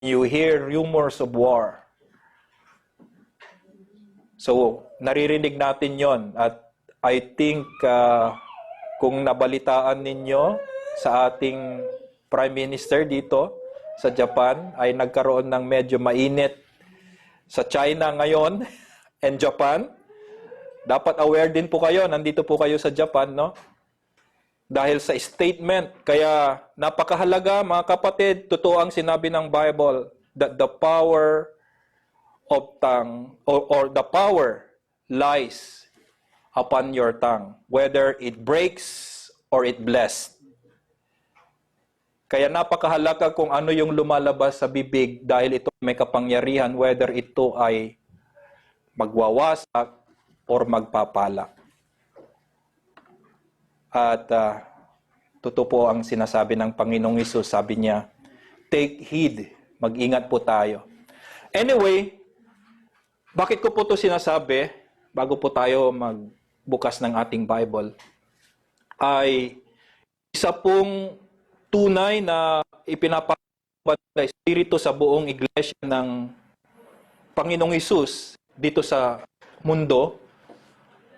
You hear rumors of war. So, naririnig natin yon. At I think kung nabalitaan ninyo sa ating Prime Minister dito sa Japan, ay nagkaroon ng medyo mainit sa China ngayon and Japan. Dapat aware din po kayo, nandito po kayo sa Japan, no? Dahil sa statement, kaya napakahalaga mga kapatid, totoo ang sinabi ng Bible that the power of tongue or the power lies upon your tongue, whether it breaks or it blessed. Kaya napakahalaga kung ano yung lumalabas sa bibig dahil ito may kapangyarihan, whether ito ay magwawasak or magpapala. At totoo po ang sinasabi ng Panginoong Hesus, sabi niya, take heed, mag-ingat po tayo. Anyway, bakit ko po ito sinasabi, bago po tayo magbukas ng ating Bible, ay isa pong tunay na ipinapakita ng Espiritu sa buong iglesia ng Panginoong Hesus dito sa mundo,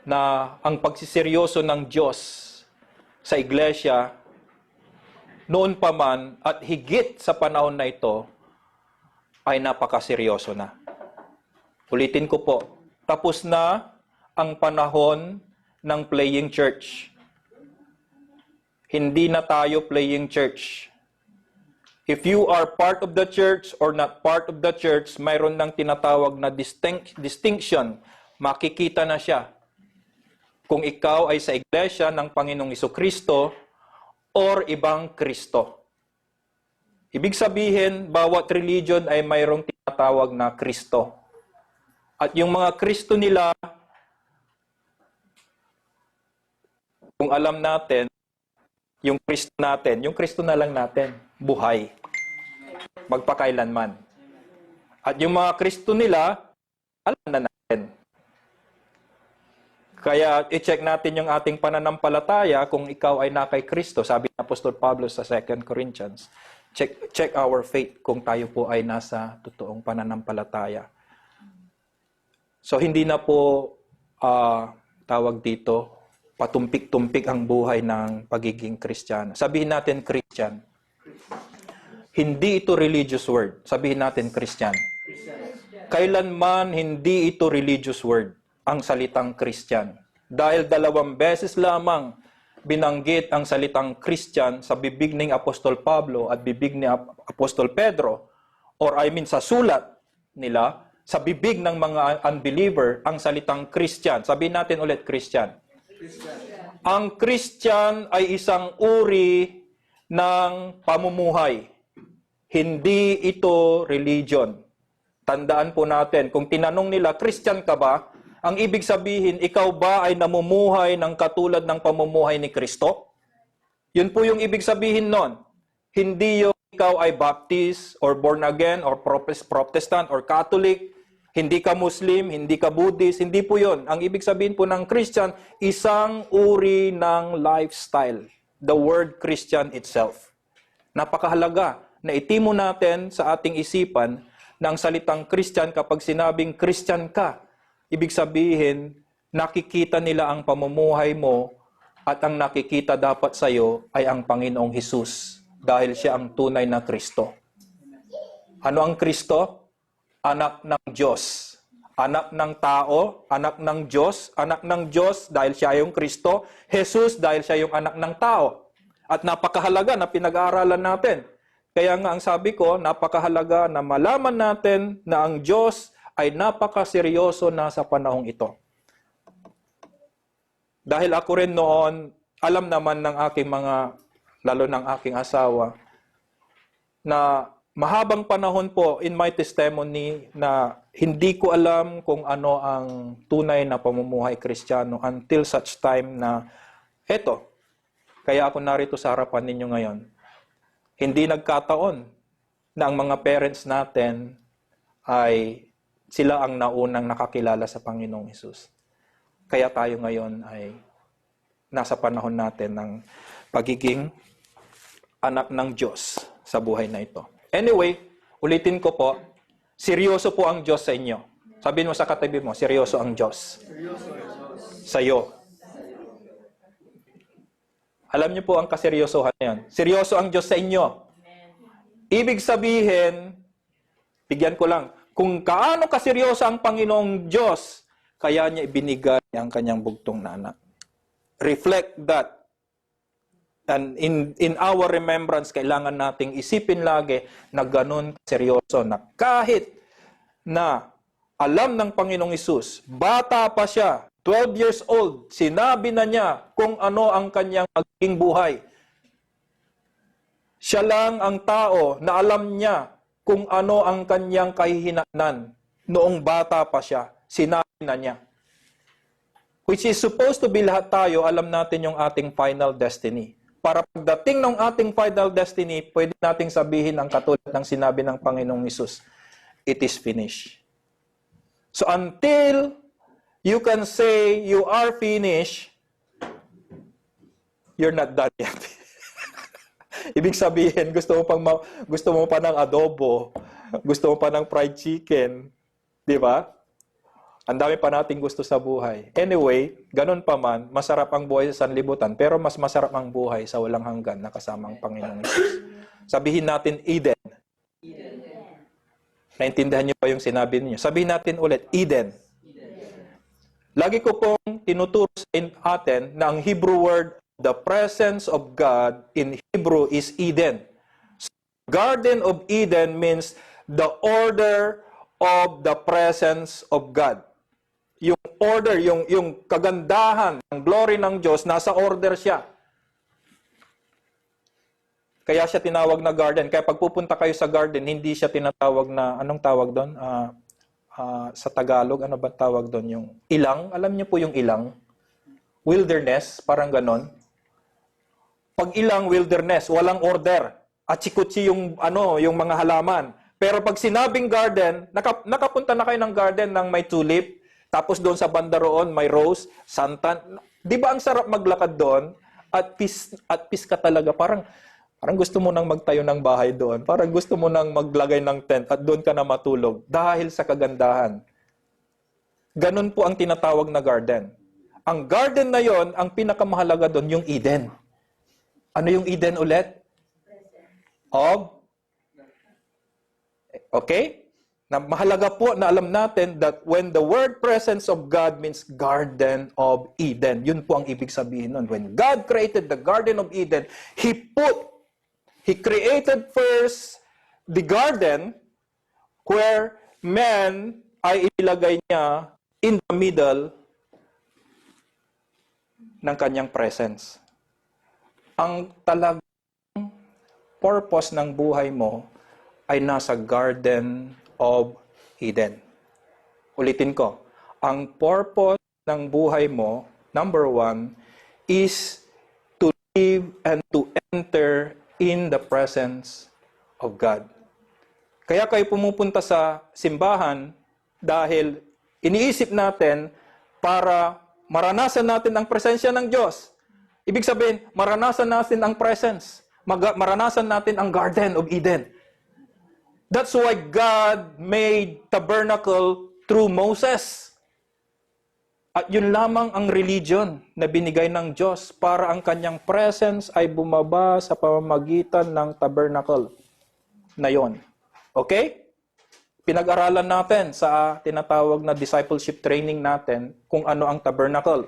na ang pagsiseryoso ng Diyos sa iglesia noon pa man at higit sa panahon na ito ay napakaseryoso na. Ulitin ko po, tapos na ang panahon ng playing church. Hindi na tayo playing church. If you are part of the church or not part of the church, mayroon ng tinatawag na distinction. Makikita na siya kung ikaw ay sa iglesia ng Panginoong Jesucristo or ibang Kristo. Ibig sabihin, bawat religion ay mayroong tinatawag na Kristo. At yung mga Kristo nila, kung alam natin, yung Kristo na lang natin, buhay. Magpakailanman. At yung mga Kristo nila, alam na natin. Kaya i-check natin yung ating pananampalataya kung ikaw ay na kay Kristo. Sabi ni Apostol Pablo sa 2 Corinthians, check our faith kung tayo po ay nasa totoong pananampalataya. So hindi na po tawag dito, patumpik-tumpik ang buhay ng pagiging Kristiyano. Sabihin natin Christian. Hindi ito religious word. Sabihin natin Christian. Kailanman hindi ito religious word, ang salitang Christian. Dahil 2 beses lamang binanggit ang salitang Christian sa bibig ni Apostol Pablo at bibig ni Apostol Pedro, or sa sulat nila, sa bibig ng mga unbeliever, ang salitang Christian. Sabihin natin ulit, Christian. Ang Christian ay isang uri ng pamumuhay. Hindi ito religion. Tandaan po natin, kung tinanong nila, Christian ka ba? Ang ibig sabihin, ikaw ba ay namumuhay ng katulad ng pamumuhay ni Kristo? Yun po yung ibig sabihin nun. Hindi yung ikaw ay Baptist or born again or Protestant or Catholic, hindi ka Muslim, hindi ka Buddhist, hindi po yun. Ang ibig sabihin po ng Christian, isang uri ng lifestyle. The word Christian itself. Napakahalaga na itimo natin sa ating isipan na ang salitang Christian, kapag sinabing Christian ka, ibig sabihin, nakikita nila ang pamumuhay mo at ang nakikita dapat sa iyo ay ang Panginoong Hesus dahil siya ang tunay na Kristo. Ano ang Kristo? Anak ng Diyos. Anak ng tao, anak ng Diyos dahil siya yung Kristo, Jesus dahil siya yung anak ng tao. At napakahalaga na pinag-aaralan natin. Kaya nga ang sabi ko, napakahalaga na malaman natin na ang Diyos ay napakaseryoso na sa panahong ito. Dahil ako rin noon, alam naman ng aking lalo ng aking asawa, na mahabang panahon po in my testimony na hindi ko alam kung ano ang tunay na pamumuhay Kristiyano until such time na eto, kaya ako narito sa harapan ninyo ngayon. Hindi nagkataon na ang mga parents natin ay sila ang naunang nakakilala sa Panginoong Hesus. Kaya tayo ngayon ay nasa panahon natin ng pagiging anak ng Diyos sa buhay na ito. Anyway, Ulitin ko po, seryoso po ang Diyos sa inyo. Sabihin mo sa katabi mo, seryoso ang Diyos. Sa'yo. Alam niyo po ang kaseryosohan na yan. Seryoso ang Diyos sa inyo. Ibig sabihin, bigyan ko lang, kung kaano kaseryoso ang Panginoong Diyos, kaya niya ibinigay ang kanyang bugtong na anak. Reflect that. And in our remembrance, kailangan nating isipin lagi na ganun seryoso na kahit na alam ng Panginoong Hesus, bata pa siya, 12 years old, sinabi na niya kung ano ang kanyang magiging buhay. Siya lang ang tao na alam niya kung ano ang kanyang kahihinatnan noong bata pa siya. Sinabi na niya. Which is supposed to be lahat tayo, alam natin yung ating final destiny. Para pagdating ng ating final destiny, pwede nating sabihin ang katulad ng sinabi ng Panginoong Hesus, it is finished. So until you can say you are finished, you're not done yet. Ibig sabihin, gusto mo pa ng adobo, gusto mo pa ng fried chicken, di ba? Ang dami pa nating gusto sa buhay. Anyway, ganun pa man, masarap ang buhay sa sanlibutan, pero mas masarap ang buhay sa walang hanggan na kasamang Panginoong Hesus. Sabihin natin Eden. Naintindihan niyo pa yung sinabi niyo? Sabihin natin ulit, Eden. Lagi ko pong tinuturo sa atin na ang Hebrew word, the presence of God in Hebrew is Eden. So, Garden of Eden means the order of the presence of God. Yung order, yung kagandahan, ang glory ng Diyos, nasa order siya. Kaya siya tinawag na garden. Kaya pag pupunta kayo sa garden, hindi siya tinatawag na, anong tawag doon? Sa Tagalog, ano ba tawag doon? Yung ilang, alam niyo po yung ilang? Wilderness, parang ganon. Pag ilang wilderness, walang order. Atsi-kutsi yung, yung mga halaman. Pero pag sinabing garden, nakapunta na kayo ng garden ng may tulip, tapos doon sa banda roon, may rose, santan. Di ba ang sarap maglakad doon? At peace ka talaga. Parang gusto mo nang magtayo ng bahay doon. Parang gusto mo nang maglagay ng tent at doon ka na matulog dahil sa kagandahan. Ganun po ang tinatawag na garden. Ang garden na yon, ang pinakamahalaga doon, yung Eden. Ano yung Eden ulit? Okay? Na mahalaga po na alam natin that when the word presence of God means Garden of Eden. Yun po ang ibig sabihin nun. When God created the Garden of Eden, He created first the garden where man ay ilagay niya in the middle ng kanyang presence. Ang talagang purpose ng buhay mo ay nasa Garden of Eden. Ulitin ko, ang purpose ng buhay mo, number 1, is to live and to enter in the presence of God. Kaya kayo pumupunta sa simbahan dahil iniisip natin para maranasan natin ang presensya ng Diyos. Ibig sabihin, maranasan natin ang presence. Maranasan natin ang Garden of Eden. That's why God made tabernacle through Moses. At yun lamang ang religion na binigay ng Diyos para ang kanyang presence ay bumaba sa pamamagitan ng tabernacle na yon. Okay? Pinag-aralan natin sa tinatawag na discipleship training natin kung ano ang tabernacle.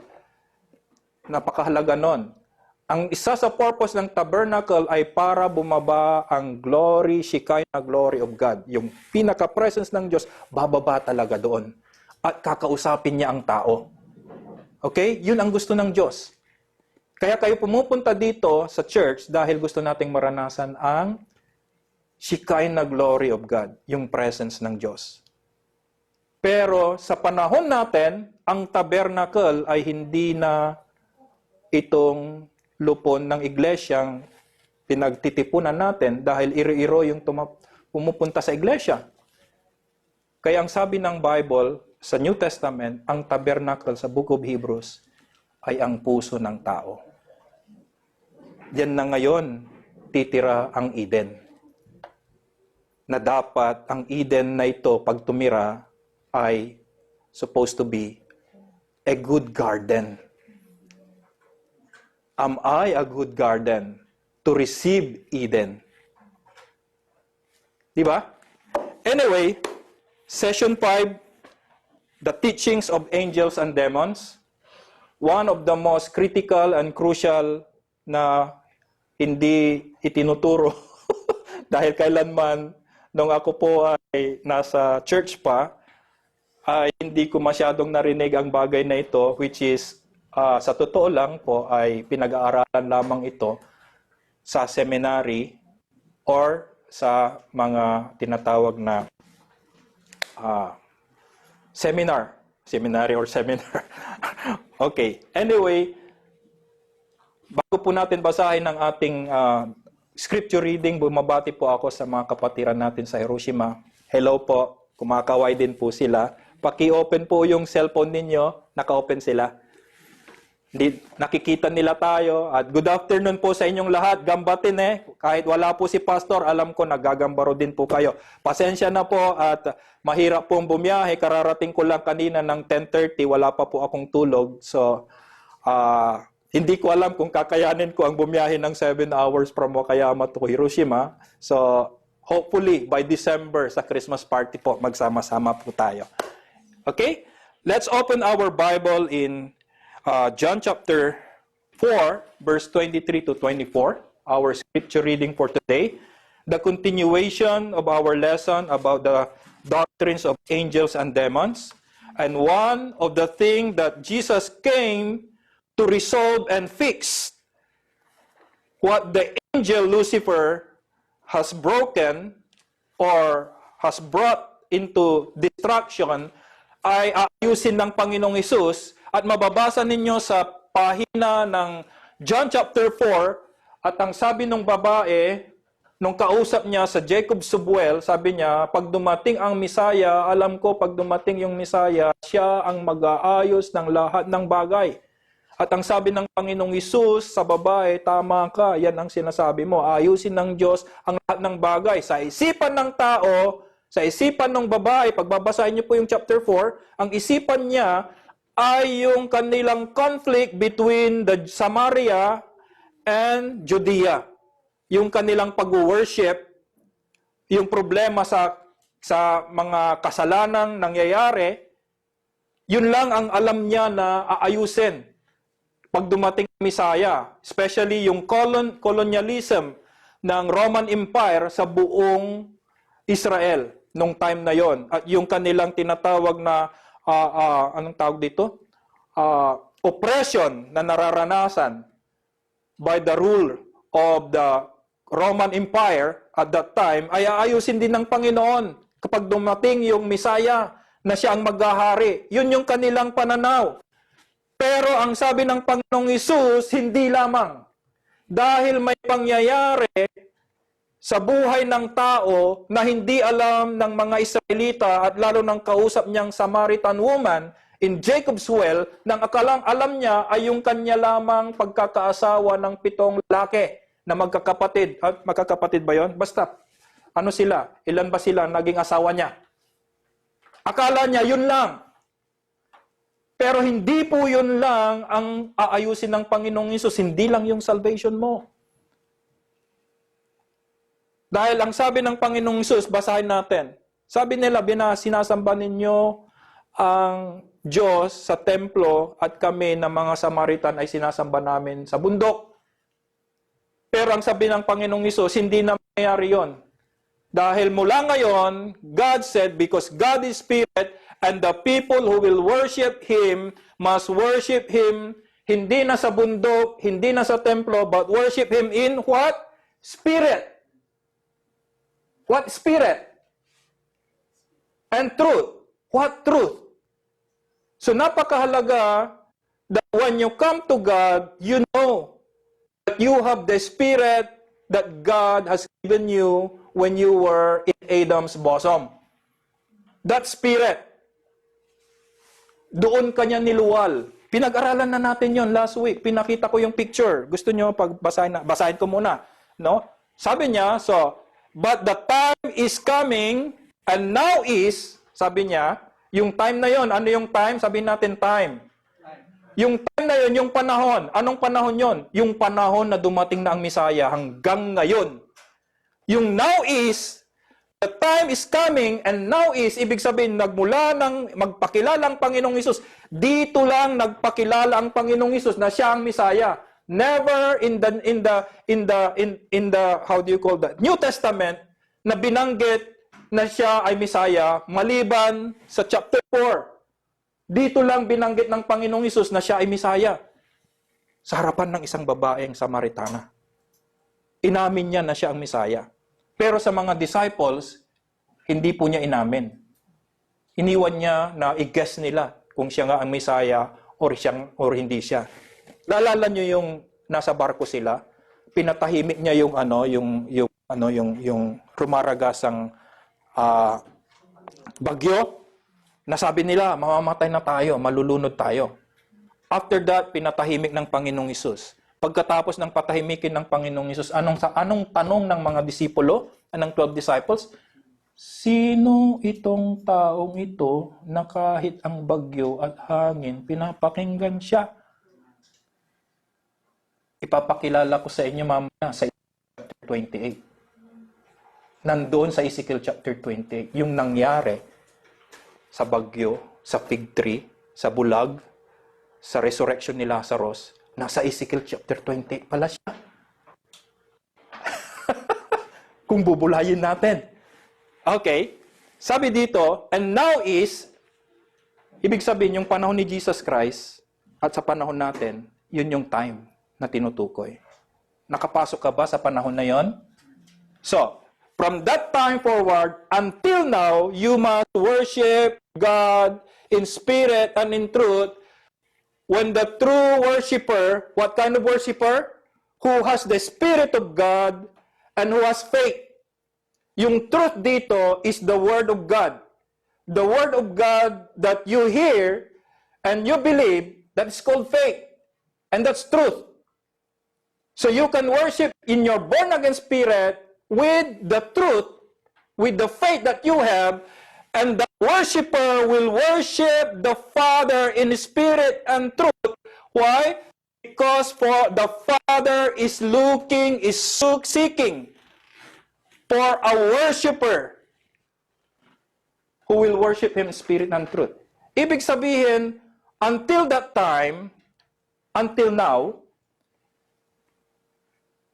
Napakahalaga nun. Ang isa sa purpose ng tabernacle ay para bumaba ang glory, Shekinah glory of God. Yung pinaka-presence ng Diyos, bababa talaga doon. At kakausapin niya ang tao. Okay? Yun ang gusto ng Diyos. Kaya kayo pumupunta dito sa church dahil gusto nating maranasan ang Shekinah glory of God, yung presence ng Diyos. Pero sa panahon natin, ang tabernacle ay hindi na itong lupon ng iglesyang pinagtitipunan natin dahil iro-iro yung pumupunta sa iglesia. Kaya ang sabi ng Bible sa New Testament, ang tabernacle sa Book of Hebrews ay ang puso ng tao. Diyan na ngayon titira ang Eden. na dapat ang Eden na ito, pag tumira, ay supposed to be a good garden. Am I a good garden to receive Eden? Di ba? Anyway, session 5, the teachings of angels and demons. One of the most critical and crucial na hindi itinuturo dahil kailanman nung ako po ay nasa church pa, ay hindi ko masyadong narinig ang bagay na ito, which is, sa totoo lang po, ay pinag-aaralan lamang ito sa seminary or sa mga tinatawag na seminary or seminar. Okay. Anyway, bago po natin basahin ang ating scripture reading, bumabati po ako sa mga kapatiran natin sa Hiroshima. Hello po, kumakaway din po sila. Paki-open po yung cellphone ninyo, naka-open sila. Nakikita nila tayo. At good afternoon po sa inyong lahat. Gambatin Kahit wala po si pastor, alam ko nagagambaro din po kayo. Pasensya na po at mahirap pong bumiyahe. Kararating ko lang kanina ng 10:30. Wala pa po akong tulog. So, hindi ko alam kung kakayanin ko ang bumiyahe ng 7 hours from Wakayama to Hiroshima. So, hopefully, by December sa Christmas party po, magsama-sama po tayo. Okay? Let's open our Bible in John chapter 4, verse 23 to 24, our scripture reading for today. The continuation of our lesson about the doctrines of angels and demons. And one of the things that Jesus came to resolve and fix, what the angel Lucifer has broken or has brought into destruction, ay ayusin ng Panginoong Hesus. At mababasa ninyo sa pahina ng John chapter 4, at ang sabi ng babae, nung kausap niya sa Jacob Subwell, sabi niya, pag dumating ang Misaya, alam ko pag dumating yung Misaya, siya ang mag-aayos ng lahat ng bagay. At ang sabi ng Panginoong Hesus sa babae, tama ka, yan ang sinasabi mo, ayusin ng Diyos ang lahat ng bagay. Sa isipan ng tao, sa isipan ng babae, pagbabasahin niyo po yung chapter 4, ang isipan niya ay yung kanilang conflict between the Samaria and Judea. Yung kanilang pag-worship, yung problema sa mga kasalanang nangyayari, yun lang ang alam niya na aayusin pag dumating ang Misaya. Especially yung colonialism ng Roman Empire sa buong Israel nung time na yon. At yung kanilang tinatawag na anong tawag dito? Oppression na nararanasan by the rule of the Roman Empire at that time, ay aayusin din ng Panginoon kapag dumating yung Misaya na siya ang maghahari. Yun yung kanilang pananaw. Pero ang sabi ng Panginoong Hesus, hindi lamang. Dahil may pangyayari sa buhay ng tao na hindi alam ng mga Israelita at lalo ng kausap niyang Samaritan woman in Jacob's well, nang akalang alam niya ay yung kanya lamang pagkakaasawa ng 7 lalaki na magkakapatid. Magkakapatid ba yon? Basta, ano sila? Ilan ba sila naging asawa niya? Akala niya yun lang. Pero hindi po yun lang ang aayusin ng Panginoong Hesus. Hindi lang yung salvation mo. Dahil ang sabi ng Panginoong Hesus, basahin natin. Sabi nila, sinasamba ninyo ang Diyos sa templo at kami na mga Samaritan ay sinasamba namin sa bundok. Pero ang sabi ng Panginoong Hesus, hindi na mangyayari yun. Dahil mula ngayon, God said, because God is Spirit, and the people who will worship Him must worship Him hindi na sa bundok, hindi na sa templo, but worship Him in what? Spirit. What spirit? And truth. What truth? So napakahalaga that when you come to God, you know that you have the Spirit that God has given you when you were in Adam's bosom. That Spirit. Doon kanya niluwal. Pinag-aralan na natin yon last week. Pinakita ko yung picture. Gusto nyo pagbasahin ko muna. No? Sabi niya, so, But the time is coming, and now is, sabi niya, yung time na yon, ano yung time? Sabihin natin time. Yung time na yon, yung panahon. Anong panahon yon? Yung panahon na dumating na ang Misaya hanggang ngayon. Yung now is, the time is coming, and now is, ibig sabihin, nagmula ng magpakilala ang Panginoong Hesus. Dito lang nagpakilala ang Panginoong Hesus na siya ang Misaya. Never in the how do you call that? New Testament na binanggit na siya ay Misaya maliban sa chapter 4. Dito lang binanggit ng Panginoong Hesus na siya ay Misaya sa harapan ng isang babaeng Samaritana. Inamin niya na siya ang Misaya. Pero sa mga disciples, hindi po niya inamin. Iniwan niya na i-guess nila kung siya nga ang Misaya or hindi siya. Naalala niyo yung nasa barko sila, pinatahimik niya yung rumaragasang bagyo. Nasabi nila, mamamatay na tayo, malulunod tayo. After that, pinatahimik ng Panginoong Hesus. Pagkatapos ng patahimikin ng Panginoong Hesus, anong tanong ng mga disipulo, ng 12 disciples? Sino itong taong ito na kahit ang bagyo at hangin, pinapakinggan siya? Ipapakilala ko sa inyo mamaya sa chapter 28. Nandoon sa Ezekiel chapter 28, yung nangyari sa bagyo, sa fig tree, sa bulag, sa resurrection ni Lazarus, nasa Ezekiel chapter 28 pala siya. Kung bubulayin natin. Okay, sabi dito, and now is, ibig sabihin yung panahon ni Jesus Christ at sa panahon natin, yun yung time na tinutukoy. Nakapasok ka ba sa panahon na yon? So, from that time forward until now, you must worship God in spirit and in truth. When the true worshiper, what kind of worshiper? Who has the Spirit of God and who has faith. Yung truth dito is the Word of God. The Word of God that you hear and you believe, that's called faith. And that's truth. So you can worship in your born-again spirit with the truth, with the faith that you have, and the worshiper will worship the Father in spirit and truth. Why? Because for the Father is seeking for a worshiper who will worship Him in spirit and truth. Ibig sabihin, until that time, until now,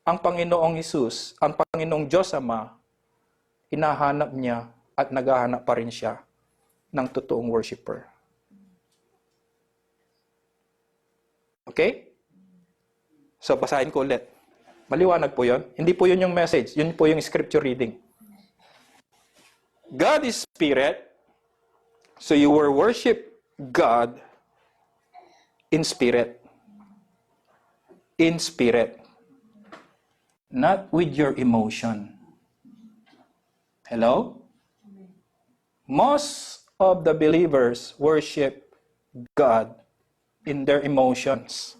ang Panginoong Hesus, ang Panginoong Diyos Ama, hinahanap niya at naghahanap pa rin siya ng totoong worshiper. Okay? So, basahin ko ulit. Maliwanag po yun. Hindi po yun yung message. Yun po yung scripture reading. God is spirit, so you will worship God in spirit. In spirit. Not with your emotion. Hello? Most of the believers worship God in their emotions.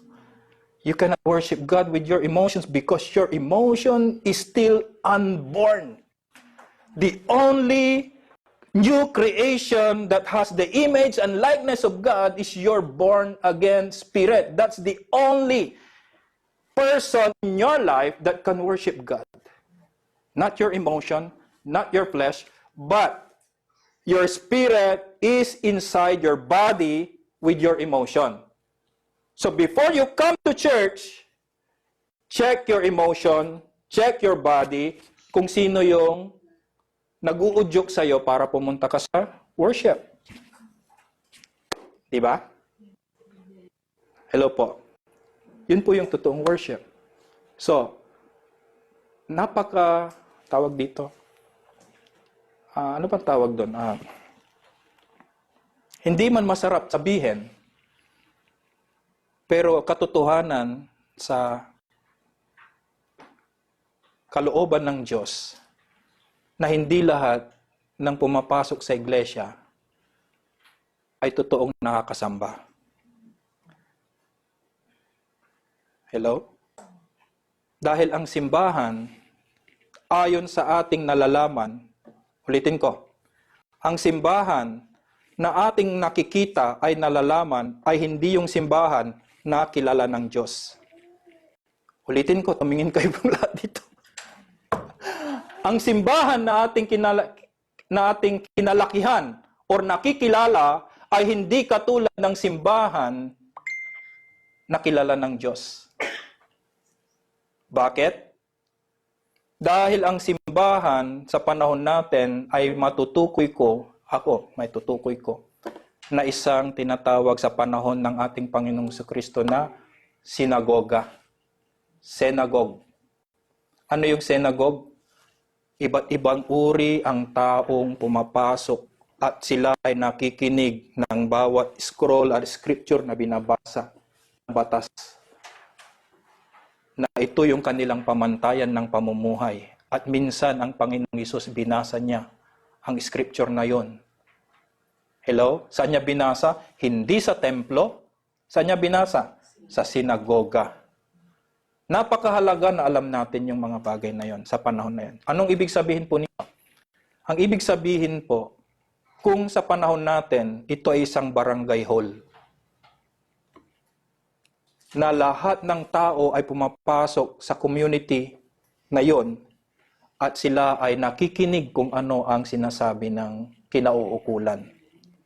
You cannot worship God with your emotions because your emotion is still unborn. The only new creation that has the image and likeness of God is your born-again spirit. That's the only person in your life that can worship God. Not your emotion, not your flesh, but your spirit is inside your body with your emotion. So before you come to church, check your emotion, check your body, kung sino yung nag-uudyok sa'yo para pumunta ka sa worship. Diba? Hello po. Yun po yung totoong worship. So, tawag dito. Ano pang tawag doon? Hindi man masarap sabihin, pero katotohanan sa kalooban ng Diyos na hindi lahat ng pumapasok sa iglesia ay totoong nakakasamba. Hello? Dahil ang simbahan ayon sa ating nalalaman, ulitin ko, ang simbahan na ating nakikita ay nalalaman ay hindi yung simbahan na kilala ng Diyos. Ulitin ko, tumingin kayo pong lahat dito. Ang simbahan na ating kinalakihan or nakikilala ay hindi katulad ng simbahan na kilala ng Diyos. Bakit? Dahil ang simbahan sa panahon natin ay may tutukoy ko, na isang tinatawag sa panahon ng ating Panginoong Jesucristo na sinagoga. Synagogue. Ano yung synagogue? Iba't ibang uri ang taong pumapasok at sila ay nakikinig ng bawat scroll at scripture na binabasa ng batas. Na ito yung kanilang pamantayan ng pamumuhay. At minsan ang Panginoong Hesus binasa niya ang scripture na yon. Hello? Saan niya binasa? Hindi sa templo. Saan niya binasa? Sa sinagoga. Napakahalaga na alam natin yung mga bagay na yon sa panahon na yon. Anong ibig sabihin po nito? Ang ibig sabihin po, kung sa panahon natin, ito ay isang barangay hall, na lahat ng tao ay pumapasok sa community na yon at sila ay nakikinig kung ano ang sinasabi ng kinauukulan.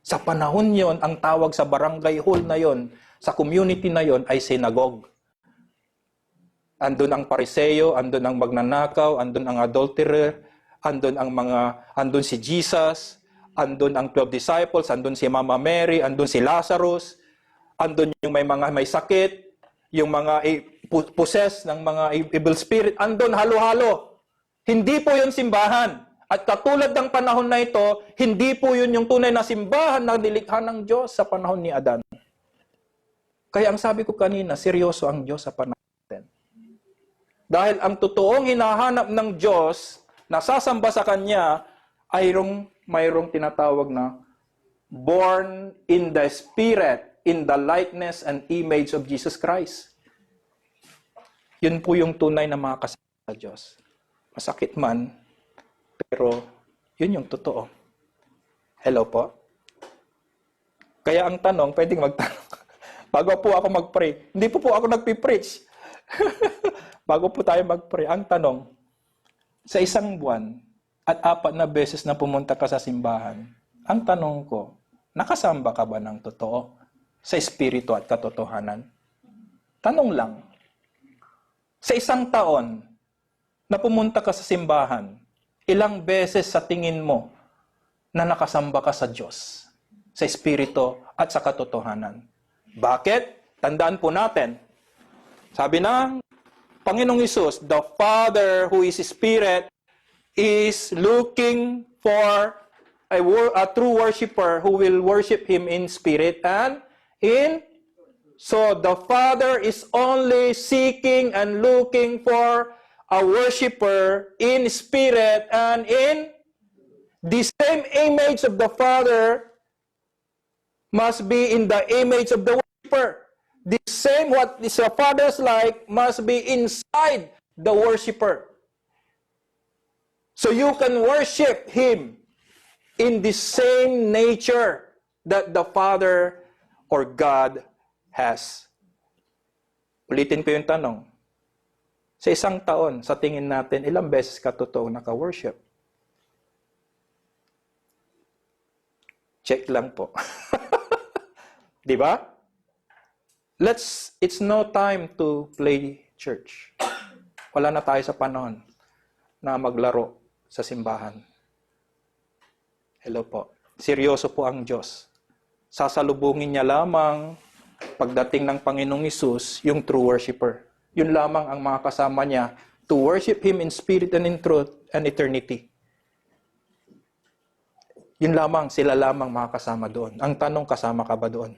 Sa panahon yon, ang tawag sa barangay hall na yon, sa community na yon ay synagogue. Andun ang Pariseo, andun ang magnanakaw, andun ang adulterer, andun si Jesus, andun ang 12 disciples, andun si Mama Mary, andun si Lazarus, andun yung may sakit, yung mga possessed ng mga evil spirit, andun halo-halo. Hindi po yun simbahan. At katulad ng panahon na ito, hindi po yun yung tunay na simbahan na nilikha ng Diyos sa panahon ni Adan. Kaya ang sabi ko kanina, seryoso ang Diyos sa panahon natin. Dahil ang totoong hinahanap ng Diyos na sasamba sa Kanya ay mayroong tinatawag na born in the Spirit, in the likeness and image of Jesus Christ. Yun po yung tunay na mga kasama sa Diyos. Masakit man, pero yun yung totoo. Hello po? Kaya ang tanong, pwedeng magtanong. Bago po ako mag-pray. Hindi po ako nagpipreach. Bago po tayo mag-pray, ang tanong, sa isang buwan at 4 na beses na pumunta ka sa simbahan, ang tanong ko, nakasamba ka ba ng totoo sa espiritu at katotohanan? Tanong lang. Sa isang taon na pumunta ka sa simbahan, ilang beses sa tingin mo na nakasamba ka sa Diyos, sa espiritu at sa katotohanan? Bakit? Tandaan po natin, sabi ng Panginoong Hesus, the Father who is Spirit is looking for a true worshiper who will worship Him in spirit and in. So the Father is only seeking and looking for a worshiper in spirit and in. The same image of the Father must be in the image of the worshiper. The same what is the Father's like must be inside the worshiper. So you can worship Him in the same nature that the Father or God has. Ulitin ko yung tanong. Sa isang taon, sa tingin natin, ilang beses ka totoo naka-worship? Check lang po. Di ba? It's no time to play church. Wala na tayo sa panahon na maglaro sa simbahan. Hello po. Seryoso po ang Diyos. Sasalubungin niya lamang pagdating ng Panginoong Hesus yung true worshiper. Yun lamang ang mga kasama niya to worship Him in spirit and in truth and eternity. Yun lamang, sila lamang mga kasama doon. Ang tanong, kasama ka ba doon?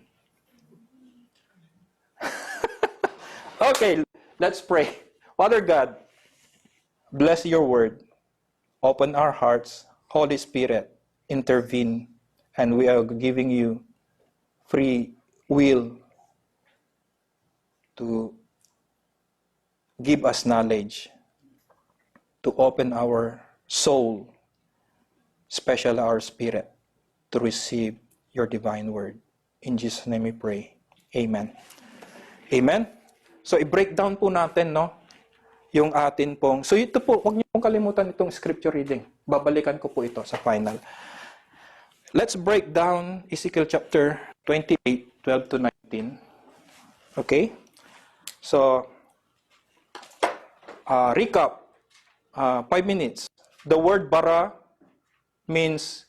Okay, let's pray. Father God, bless your word. Open our hearts. Holy Spirit, intervene. And we are giving you free will to give us knowledge, to to open our soul, especially our spirit, to receive your divine word. In Jesus' name we pray. Amen. Amen? So, i-break down po natin, no? Yung atin pong... So, ito po, huwag niyo pong kalimutan itong scripture reading. Babalikan ko po ito sa final. Let's break down Ezekiel chapter 28, 12 to 19. Okay? So, recap. 5 minutes. The word bara means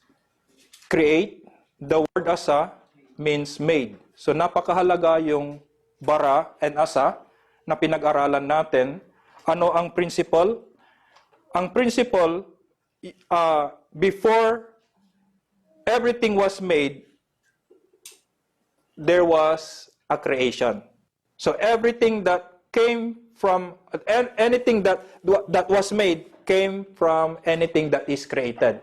create. The word asa means made. So, napakahalaga yung bara and asa na pinag-aralan natin. Ano ang principle? Ang principle, before everything was made, there was a creation. So, everything that came from, anything that was made came from anything that is created.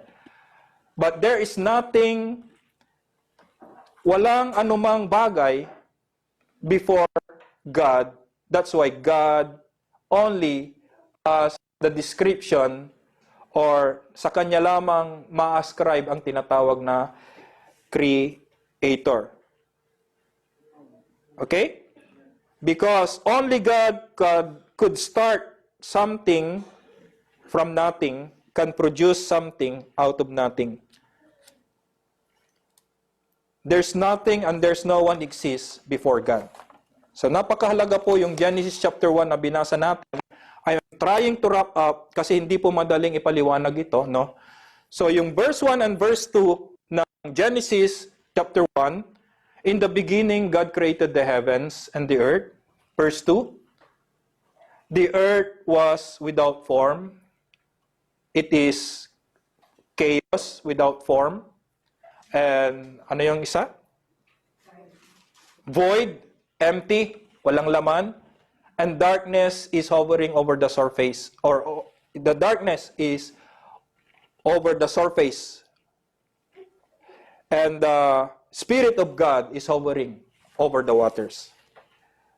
But there is nothing, walang anumang bagay before God. That's why God only has the description or sa Kanya lamang ma-ascribe ang tinatawag na creator. Okay? Because only God could start something from nothing, can produce something out of nothing. There's nothing and there's no one exists before God. So napakahalaga po yung Genesis chapter 1 na binasa natin. I'm trying to wrap up kasi hindi po madaling ipaliwanag ito, no? So yung verse 1 and verse 2 ng Genesis chapter 1, in the beginning God created the heavens and the earth. Verse 2, the earth was without form. It is chaos without form. And ano yung isa? Void, empty, walang laman. And darkness is hovering over the surface. Or the darkness is over the surface. And the Spirit of God is hovering over the waters.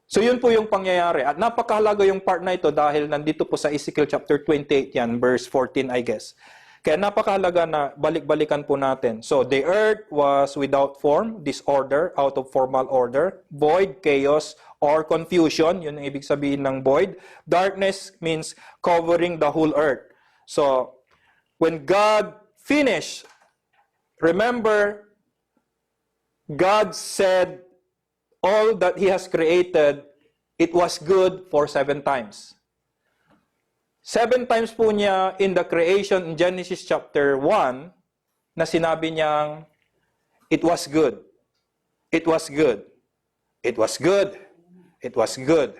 So yun po yung pangyayari. At napakahalaga yung part na ito dahil nandito po sa Ezekiel chapter 28 yan, verse 14 I guess. Kaya napakahalaga na balik-balikan po natin. So, the earth was without form, disorder, out of formal order, void, chaos, or confusion. Yun ang ibig sabihin ng void. Darkness means covering the whole earth. So, when God finished, remember, God said all that He has created, it was good for 7 times. 7 times po niya in the creation in Genesis chapter 1 na sinabi niyang, it was good. It was good. It was good. It was good.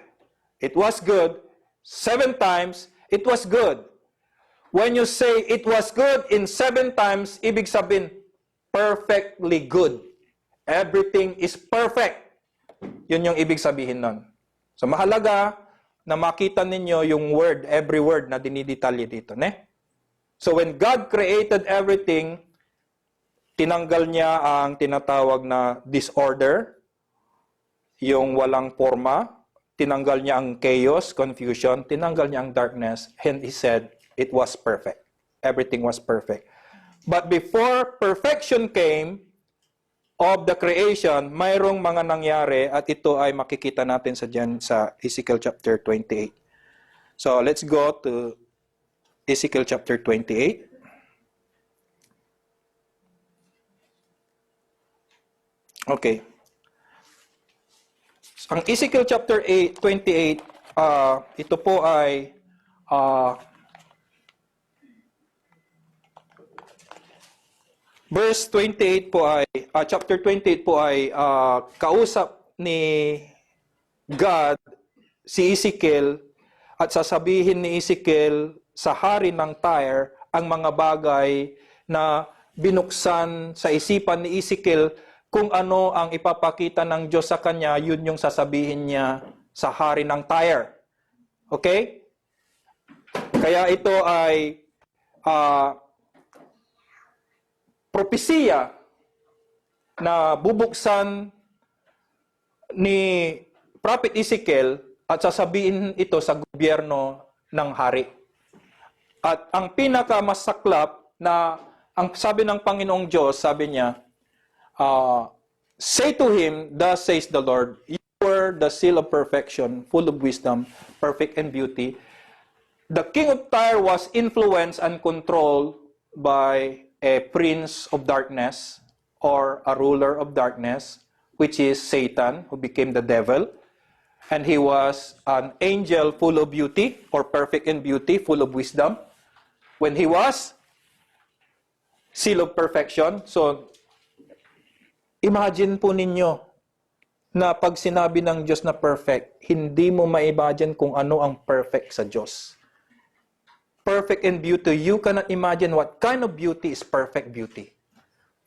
It was good. 7 times, it was good. When you say it was good in 7 times, ibig sabihin, perfectly good. Everything is perfect. Yun yung ibig sabihin nun. So mahalaga na makita ninyo yung word, every word na dinidetalye dito. Ne? So when God created everything, tinanggal niya ang tinatawag na disorder, yung walang forma, tinanggal niya ang chaos, confusion, tinanggal niya ang darkness, and He said, it was perfect. Everything was perfect. But before perfection came, of the creation, mayroong mga nangyari at ito ay makikita natin sa Ezekiel chapter 28. So, let's go to Ezekiel chapter 28. Okay. Ang Ezekiel chapter 28, ito po ay verse 28 po ay, chapter 28 po ay kausap ni God si Ezekiel at sasabihin ni Ezekiel sa hari ng Tyre ang mga bagay na binuksan sa isipan ni Ezekiel kung ano ang ipapakita ng Diyos sa kanya, yun yung sasabihin niya sa hari ng Tyre. Okay? Kaya ito ay propesiya na bubuksan ni Prophet Ezekiel at sasabihin ito sa gobyerno ng hari. At ang pinakamasaklap na, ang sabi ng Panginoong Diyos, sabi niya, say to him, thus says the Lord, you were the seal of perfection, full of wisdom, perfect in beauty. The king of Tyre was influenced and controlled by a prince of darkness or a ruler of darkness, which is Satan, who became the devil. And he was an angel full of beauty or perfect in beauty, full of wisdom. When he was seal of perfection. So, imagine po ninyo na pag sinabi ng Diyos na perfect, hindi mo ma-imagine kung ano ang perfect sa Diyos. Perfect in beauty, you cannot imagine what kind of beauty is perfect beauty.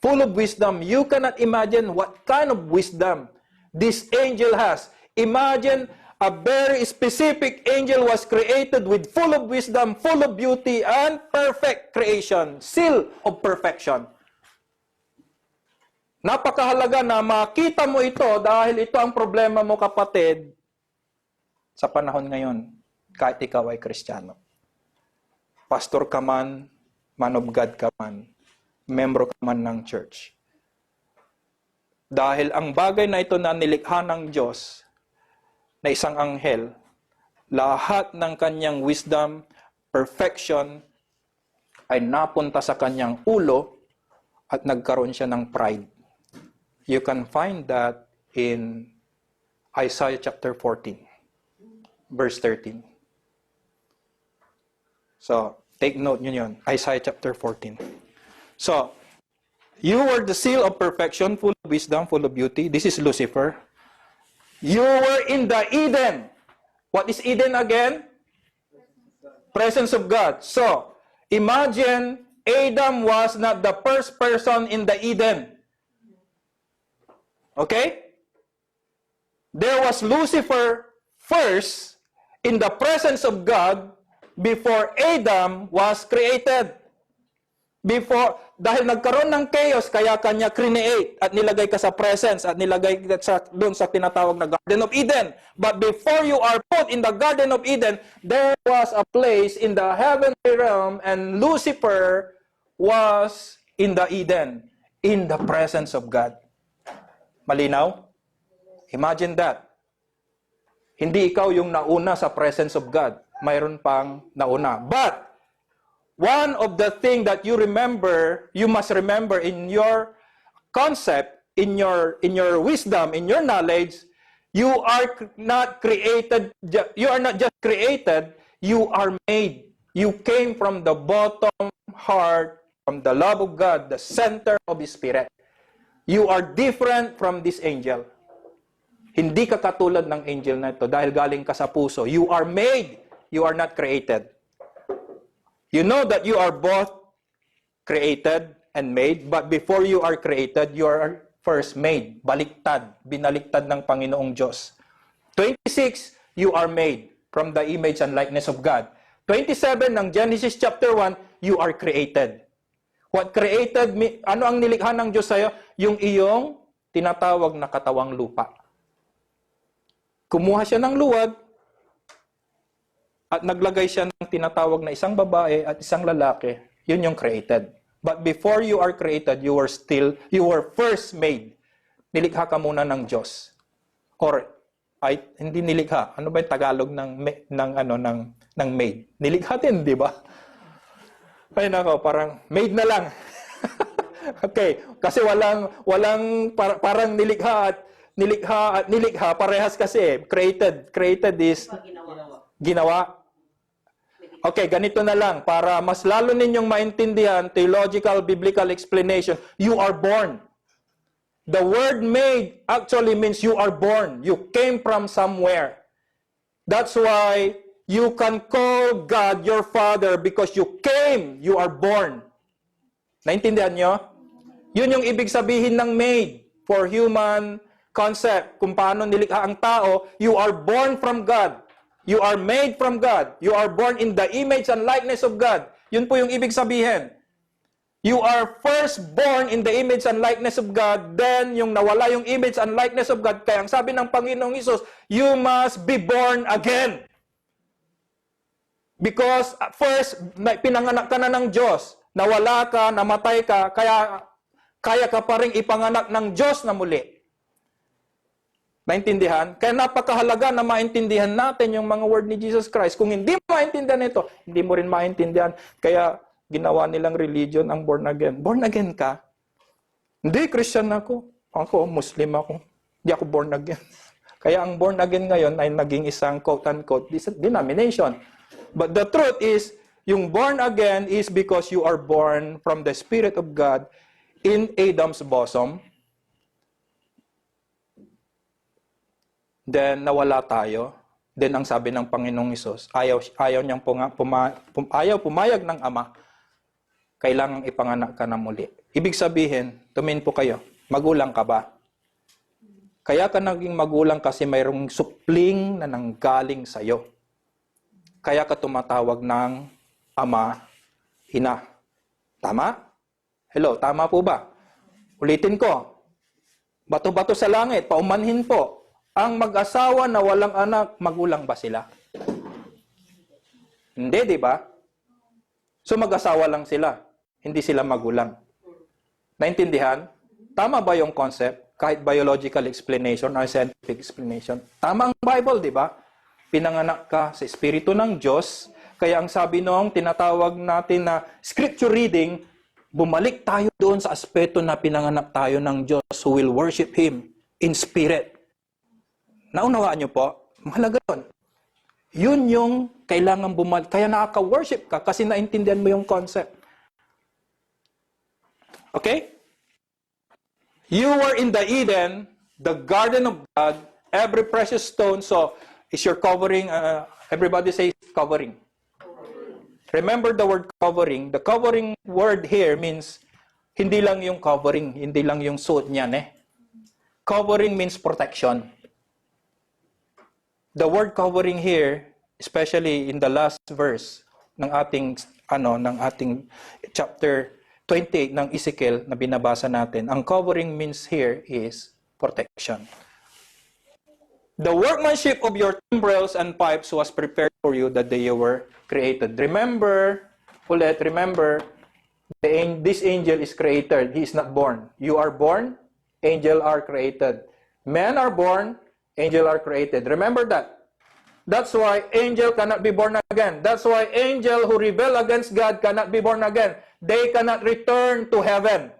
Full of wisdom, you cannot imagine what kind of wisdom this angel has. Imagine a very specific angel was created with full of wisdom, full of beauty, and perfect creation. Seal of perfection. Napakahalaga na makita mo ito dahil ito ang problema mo, kapatid, sa panahon ngayon, kahit ikaw ay Kristiyano. Pastor ka man, man of God ka man, membro ka man ng church. Dahil ang bagay na ito na nilikha ng Diyos, na isang anghel, lahat ng kanyang wisdom, perfection, ay napunta sa kanyang ulo at nagkaroon siya ng pride. You can find that in Isaiah chapter 14, verse 13. So, take note nyo yun. Isaiah chapter 14. So, you were the seal of perfection, full of wisdom, full of beauty. This is Lucifer. You were in the Eden. What is Eden again? Presence of God. So, imagine Adam was not the first person in the Eden. Okay? There was Lucifer first in the presence of God before Adam was created. Dahil nagkaroon ng chaos, kaya kanya create at nilagay ka sa presence at nilagay ka doon sa tinatawag na Garden of Eden. But before you are put in the Garden of Eden, there was a place in the heavenly realm and Lucifer was in the Eden, in the presence of God. Malinaw? Imagine that. Hindi ikaw yung nauna sa presence of God. Mayroon pang nauna. But, one of the things that you must remember in your concept, in your wisdom, in your knowledge, you are not just created, you are made. You came from the bottom heart, from the love of God, the center of His Spirit. You are different from this angel. Hindi ka katulad ng angel na ito dahil galing ka sa puso. You are made, you are not created. You know that you are both created and made, but before you are created, you are first made. Baliktad. Binaliktad ng Panginoong Diyos. 26, you are made from the image and likeness of God. 27 ng Genesis chapter 1, you are created. What created me, ano ang nilikha ng Diyos sa'yo? Yung iyong tinatawag na katawang lupa. Kumuha siya ng luwag, at naglagay siya ng tinatawag na isang babae at isang lalaki. Yun yung created. But before you are created, you were first made. Nilikha ka muna ng Diyos. Or, hindi nilikha. Ano ba yung Tagalog ng made? Nilikha din, di ba? Ay nako, parang made na lang. Okay, kasi parang nilikha at nilikha, parehas kasi. Created is ginawa. Okay, ganito na lang. Para mas lalo ninyong maintindihan, theological, biblical explanation, you are born. The word made actually means you are born. You came from somewhere. That's why you can call God your Father because you came, you are born. Naintindihan nyo? Yun yung ibig sabihin ng made for human concept. Kung paano nilikha ang tao, you are born from God. You are made from God. You are born in the image and likeness of God. Yun po yung ibig sabihin. You are first born in the image and likeness of God, then yung nawala yung image and likeness of God, kaya ang sabi ng Panginoong Hesus, you must be born again. Because first, pinanganak ka na ng Diyos, nawala ka, namatay ka, kaya ka pa rin ipanganak ng Diyos na muli. Naintindihan? Kaya napakahalaga na maintindihan natin yung mga word ni Jesus Christ. Kung hindi mo maintindihan ito, hindi mo rin maintindihan. Kaya ginawa nilang religion ang born again. Born again ka? Hindi, Christian ako. Ako, Muslim ako. Hindi ako born again. Kaya ang born again ngayon ay naging isang quote-unquote denomination. But the truth is, yung born again is because you are born from the Spirit of God in Adam's bosom. Then, nawala tayo. Then, ang sabi ng Panginoong Hesus, ayaw niyang pumayag ng Ama, kailangang ipanganak ka na muli. Ibig sabihin, tumingin po kayo, magulang ka ba? Kaya ka naging magulang kasi mayroong supling na nanggaling sa'yo. Kaya ka tumatawag ng Ama, Ina. Tama? Hello, tama po ba? Ulitin ko. Bato-bato sa langit, paumanhin po. Ang mag-asawa na walang anak, magulang ba sila? Hindi, di ba? So mag-asawa lang sila. Hindi sila magulang. Naintindihan? Tama ba yung concept? Kahit biological explanation or scientific explanation. Tama ang Bible, di ba? Pinanganak ka sa Espiritu ng Diyos. Kaya ang sabi noong tinatawag natin na scripture reading, bumalik tayo doon sa aspeto na pinanganak tayo ng Diyos who will worship Him in spirit. Naunawaan niyo po? Mahalaga yun. Yun yung kailangan bumalik. Kaya nakaka-worship ka kasi naintindihan mo yung concept. Okay? You were in the Eden, the garden of God, every precious stone. So, is your covering, everybody say covering. Remember the word covering. The covering word here means, hindi lang yung covering, hindi lang yung suit niyan Covering means protection. The word covering here, especially in the last verse ng ating chapter 28 ng Ezekiel na binabasa natin, ang covering means here is protection. The workmanship of your timbrels and pipes was prepared for you the day you were created. Remember, this angel is created. He is not born. You are born, angels are created. Men are born, angels are created. Remember that. That's why angel cannot be born again. That's why angel who rebel against God cannot be born again. They cannot return to heaven.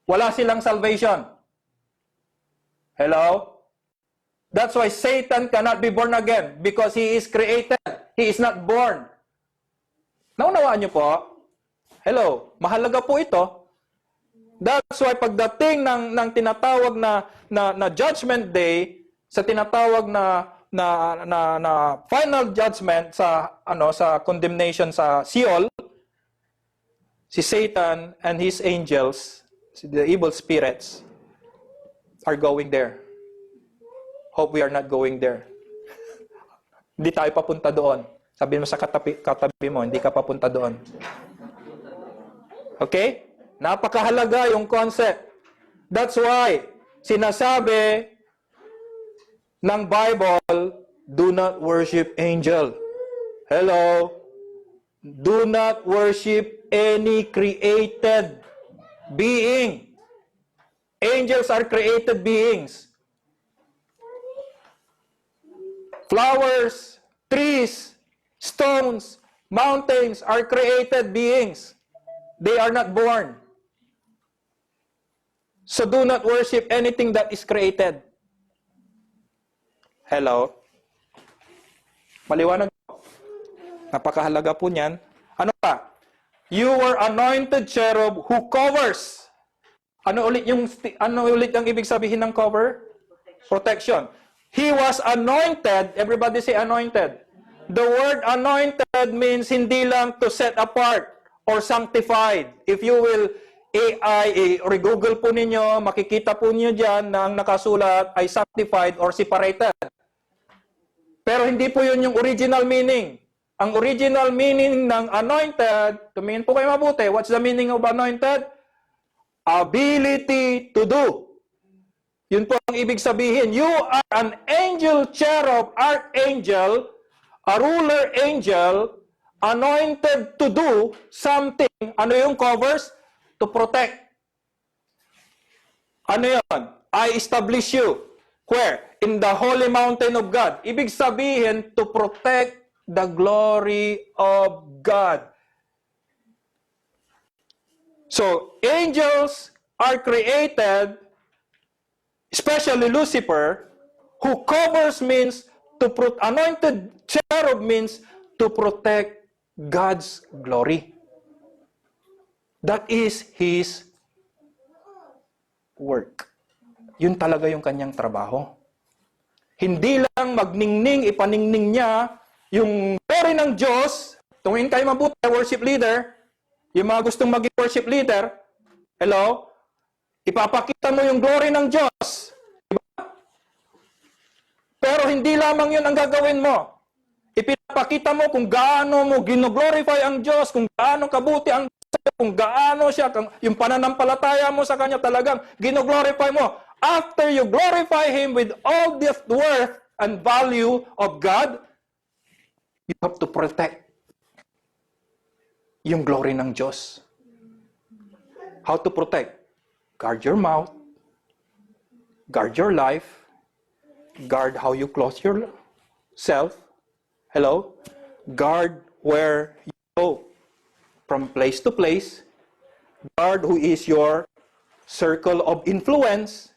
Wala silang salvation. Hello? That's why Satan cannot be born again because he is created. He is not born. Naunawaan niyo po? Hello? Mahalaga po ito. That's why pagdating ng tinatawag na judgment day, sa tinatawag na final judgment sa condemnation sa Sheol, si Satan and his angels, the evil spirits, are going there. Hope we are not going there. Hindi tayo papunta doon. Sabihin mo sa katabi mo, hindi ka papunta doon. Okay? Napakahalaga yung concept. That's why, sinasabi ng Bible, do not worship angel. Hello? Do not worship any created being. Angels are created beings. Flowers, trees, stones, mountains are created beings. They are not born. So do not worship anything that is created. Hello? Maliwanag po. Napakahalaga po niyan. Ano pa? You were anointed cherub who covers. Ano ulit ang ibig sabihin ng cover? Protection. He was anointed. Everybody say anointed. The word anointed means hindi lang to set apart or sanctified. If you will AI or Google po ninyo, makikita po niyo diyan na ang nakasulat ay sanctified or separated. Pero hindi po yun yung original meaning. Ang original meaning ng anointed, tumingin po kayo mabuti, what's the meaning of anointed? Ability to do. Yun po ang ibig sabihin. You are an angel, cherub, archangel, a ruler angel anointed to do something. Ano yung covers? To protect. Ano yun? I establish you. Where? In the holy mountain of God. Ibig sabihin, to protect the glory of God. So, angels are created, especially Lucifer, who covers means to anointed cherub means to protect God's glory. That is his work. Yun talaga yung kanyang trabaho. Hindi lang magningning, ipaningning niya yung glory ng Diyos. Tungin kayo mabuti, worship leader, yung mga gustong maging worship leader, hello? Ipapakita mo yung glory ng Diyos. Diba? Pero hindi lamang yun ang gagawin mo. Ipapakita mo kung gaano mo gino-glorify ang Diyos, kung gaano kabuti ang Diyos, kung gaano siya, yung pananampalataya mo sa Kanya talagang gino-glorify mo. After you glorify Him with all the worth and value of God, you have to protect yung glory ng Diyos. How to protect? Guard your mouth, guard your life, guard how you clothe yourself. Hello? Guard where you go. From place to place. Guard who is your circle of influence.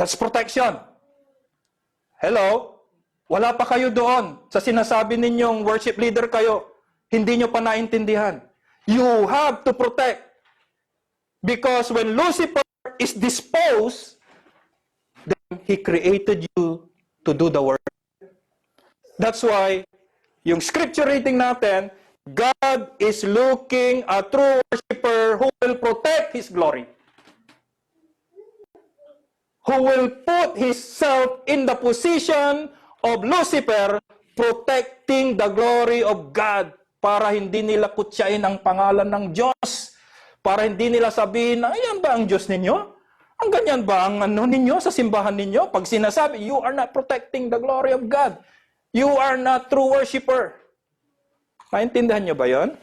That's protection. Hello? Wala pa kayo doon sa sinasabi ninyong worship leader kayo. Hindi nyo pa naintindihan. You have to protect. Because when Lucifer is disposed, then he created you to do the work. That's why, yung scripture reading natin, God is looking a true worshiper who will protect His glory. Who will put himself in the position of Lucifer, protecting the glory of God, para hindi nila kutsain ang pangalan ng Diyos, para hindi nila sabihin, ayan ba ang Diyos ninyo? Ang ganyan ba ang ano ninyo sa simbahan ninyo? Pag sinasabi, you are not protecting the glory of God. You are not true worshiper. Maintindihan nyo ba yon?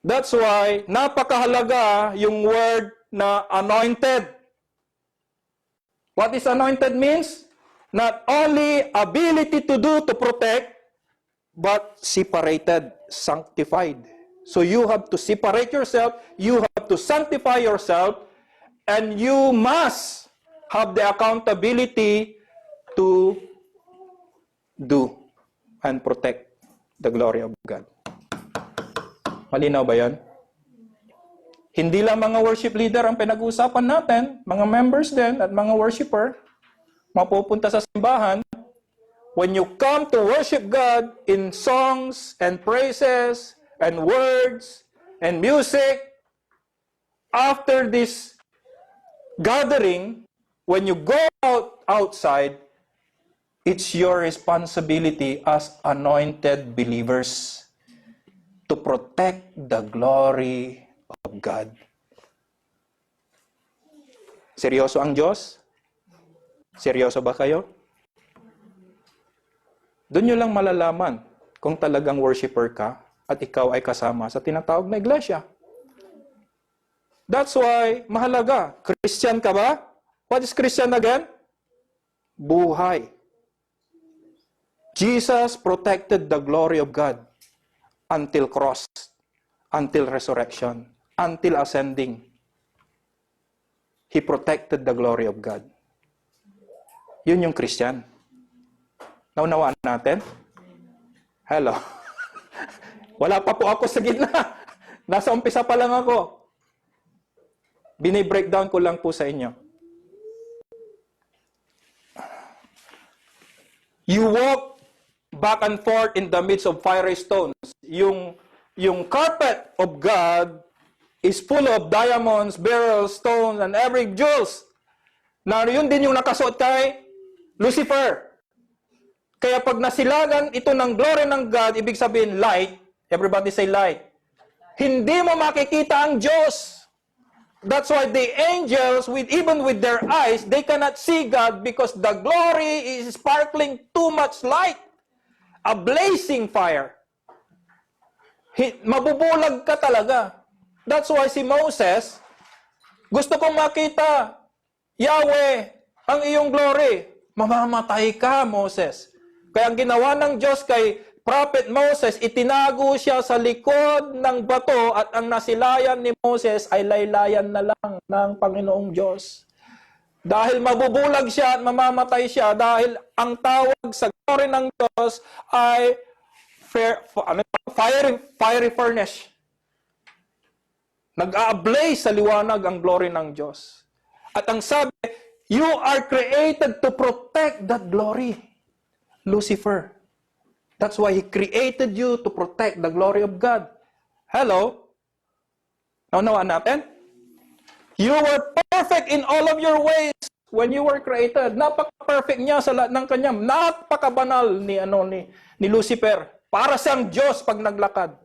That's why, napakahalaga yung word na anointed. What is anointed means? Not only ability to do, to protect, but separated, sanctified. So you have to separate yourself, you have to sanctify yourself, and you must have the accountability to do and protect the glory of God. Malinaw ba yan? Hindi lang mga worship leader ang pinag-uusapan natin, mga members din at mga worshiper, mapupunta sa simbahan. When you come to worship God in songs and praises and words and music, after this gathering, when you go outside, it's your responsibility as anointed believers to protect the glory of God. Seryoso ang Diyos? Seryoso ba kayo? Doon nyo lang malalaman kung talagang worshiper ka at ikaw ay kasama sa tinatawag na iglesia. That's why, mahalaga. Christian ka ba? What is Christian again? Buhay. Jesus protected the glory of God until cross, until resurrection, until ascending. He protected the glory of God. Yun yung Christian. Naunawaan natin? Hello? Wala pa po ako sa gitna. Nasa umpisa pa lang ako. Bini-breakdown ko lang po sa inyo. You walk back and forth in the midst of fiery stones. Yung carpet of God is full of diamonds, beryls, stones, and every jewels. Na yun din yung nakasuot kay Lucifer. Kaya pag nasilagan ito ng glory ng God, ibig sabihin light. Everybody say light. Hindi mo makikita ang Diyos. That's why the angels, even with their eyes, they cannot see God because the glory is sparkling too much light. A blazing fire. Mabubulag ka talaga. That's why si Moses, gusto kong makita, Yahweh, ang iyong glory. Mamamatay ka, Moses. Kaya ang ginawa ng Diyos kay Prophet Moses, itinago siya sa likod ng bato at ang nasilayan ni Moses ay laylayan na lang ng Panginoong Diyos. Dahil mabubulag siya at mamamatay siya dahil ang tawag sa glory ng Diyos ay fiery furnace. Nag-a-ablaze sa liwanag ang glory ng Diyos. At ang sabi, you are created to protect that glory. Lucifer. That's why He created you to protect the glory of God. Hello? Naunawaan natin? You were perfect in all of your ways when you were created. Napaka-perfect niya sa lahat ng kanyang. Napaka-banal ni Lucifer. Para siyang Diyos pag naglakad.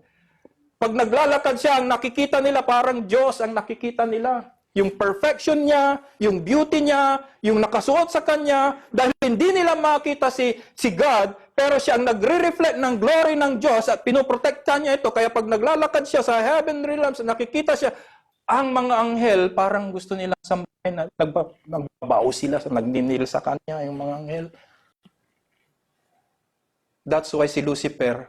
Pag naglalakad siya, ang nakikita nila parang Diyos ang nakikita nila. Yung perfection niya, yung beauty niya, yung nakasuot sa kanya, dahil hindi nila makita si God, pero siya ang nagre-reflect ng glory ng Diyos at pinoprotekta niya ito. Kaya pag naglalakad siya sa heavenly realms, nakikita siya, ang mga anghel, parang gusto nilang sambahin, nagbabao sila, nagninil sa kanya, yung mga anghel. That's why si Lucifer,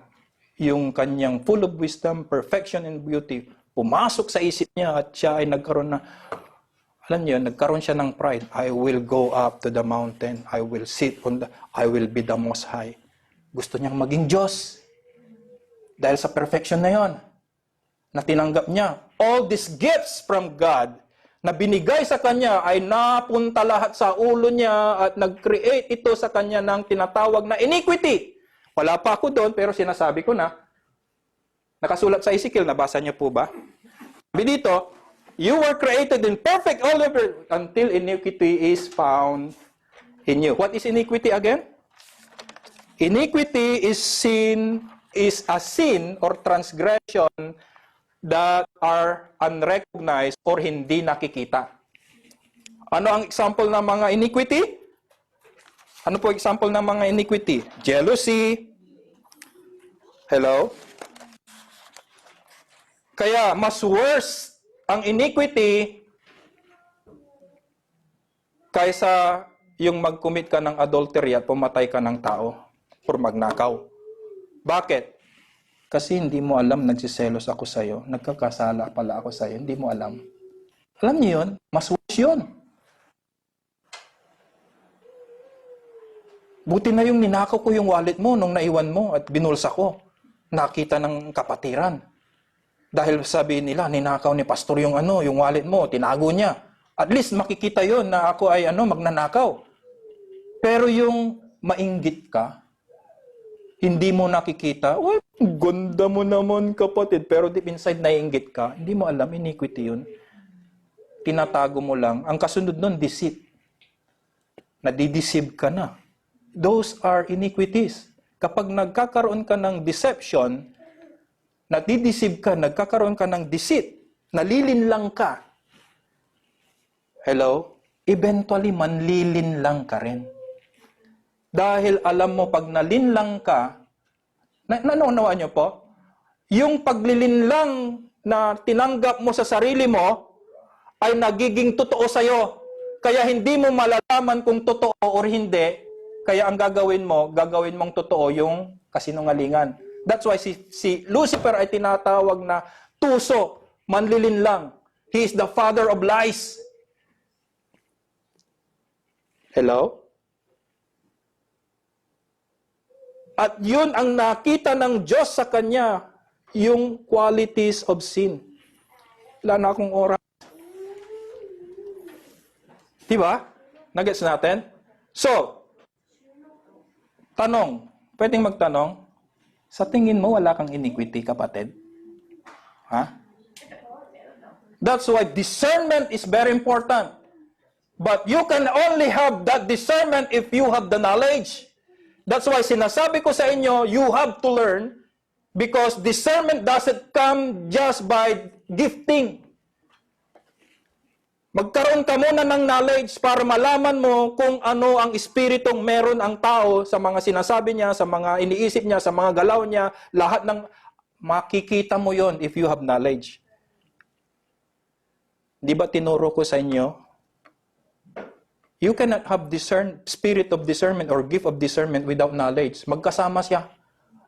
yung kanyang full of wisdom, perfection, and beauty, pumasok sa isip niya at siya ay nagkaroon na, alam niyo, nagkaroon siya ng pride. I will go up to the mountain. I will sit I will be the most high. Gusto niyang maging Diyos. Dahil sa perfection na yon, na tinanggap niya. All these gifts from God na binigay sa kanya ay napunta lahat sa ulo niya at nag-create ito sa kanya ng tinatawag na iniquity. Wala pa ako doon, pero sinasabi ko na. Nakasulat sa Ezekiel, nabasa niyo po ba? Sabi dito, you were created in perfect order until iniquity is found in you. What is iniquity again? Iniquity is a sin or transgression that are unrecognized or hindi nakikita. Ano ang example ng mga iniquity? Ano po example ng mga iniquity? Jealousy. Hello? Kaya mas worse ang iniquity kaysa yung mag-commit ka ng adultery at pumatay ka ng tao or magnakaw. Bakit? Kasi hindi mo alam, nagsiselos ako sa'yo, nagkakasala pala ako sa'yo, hindi mo alam. Alam niyo yun? Mas worse yun. Buti na yung ninakaw ko yung wallet mo nung naiwan mo at binulsa ko. Nakita ng kapatiran. Dahil sabihin nila, ninakaw ni pastor yung yung wallet mo, tinago niya. At least makikita yon na ako ay magnanakaw. Pero yung mainggit ka, hindi mo nakikita, uy, ganda mo naman kapatid. Pero deep inside naiinggit ka, hindi mo alam, iniquity yun. Tinatago mo lang. Ang kasunod nun, deceit. Nadideceive ka na. Those are iniquities. Kapag nagkakaroon ka ng deception, nadideceive ka, nagkakaroon ka ng deceit, nalilinlang ka. Hello? Eventually, manlilinlang ka rin. Dahil alam mo, pag nalinlang ka, nanunawaan niyo po? Yung paglilinlang na tinanggap mo sa sarili mo, ay nagiging totoo sa'yo. Kaya hindi mo malalaman kung totoo o hindi. Kaya ang gagawin mong totoo yung kasinungalingan. That's why si Lucifer ay tinatawag na tuso, manlilinlang. He is the father of lies. Hello? At yun ang nakita ng Diyos sa kanya, yung qualities of sin. Wala na akong oras. Diba? Nagets natin? So, tanong, pwedeng magtanong, sa tingin mo wala kang iniquity, kapatid? Ha? That's why discernment is very important. But you can only have that discernment if you have the knowledge. That's why sinasabi ko sa inyo, you have to learn because discernment doesn't come just by gifting. Magkaroon ka muna ng knowledge para malaman mo kung ano ang espiritong meron ang tao sa mga sinasabi niya, sa mga iniisip niya, sa mga galaw niya. Lahat ng makikita mo yon if you have knowledge. Di ba tinuro ko sa inyo? You cannot have spirit of discernment or gift of discernment without knowledge. Magkasama siya.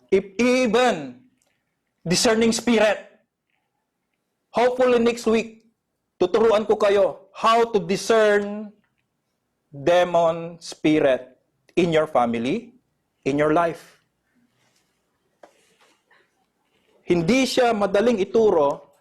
Even discerning spirit. Hopefully next week, tuturuan ko kayo how to discern demon spirit in your family, in your life. Hindi siya madaling ituro,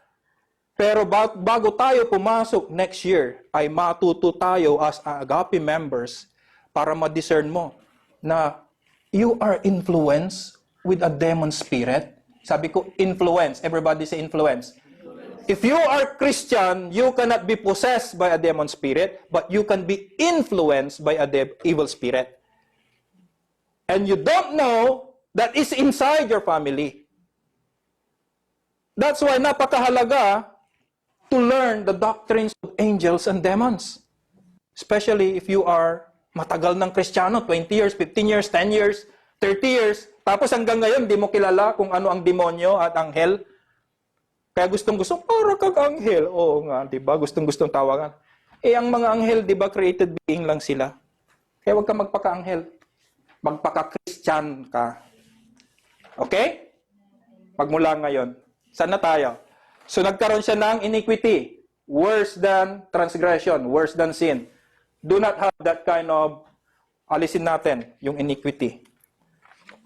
pero bago tayo pumasok next year, ay matuto tayo as Agape members para ma-discern mo na you are influenced with a demon spirit. Sabi ko, influence. Everybody say influence. If you are Christian, you cannot be possessed by a demon spirit, but you can be influenced by a evil spirit. And you don't know that is inside your family. That's why napakahalaga to learn the doctrines of angels and demons. Especially if you are matagal ng Kristiyano, 20 years, 15 years, 10 years, 30 years, tapos hanggang ngayon, di mo kilala kung ano ang demonyo at anghel. Kaya gustong-gusto, para kang anghel. Oo nga, di ba? Gustong-gustong tawagan. Ang mga anghel, di ba, created being lang sila. Kaya huwag ka magpaka-anghel. Magpaka-Christian ka. Okay? Magmula ngayon. Saan na tayo? So, nagkaroon siya ng iniquity. Worse than transgression. Worse than sin. Do not have that kind of, alisin natin, yung iniquity.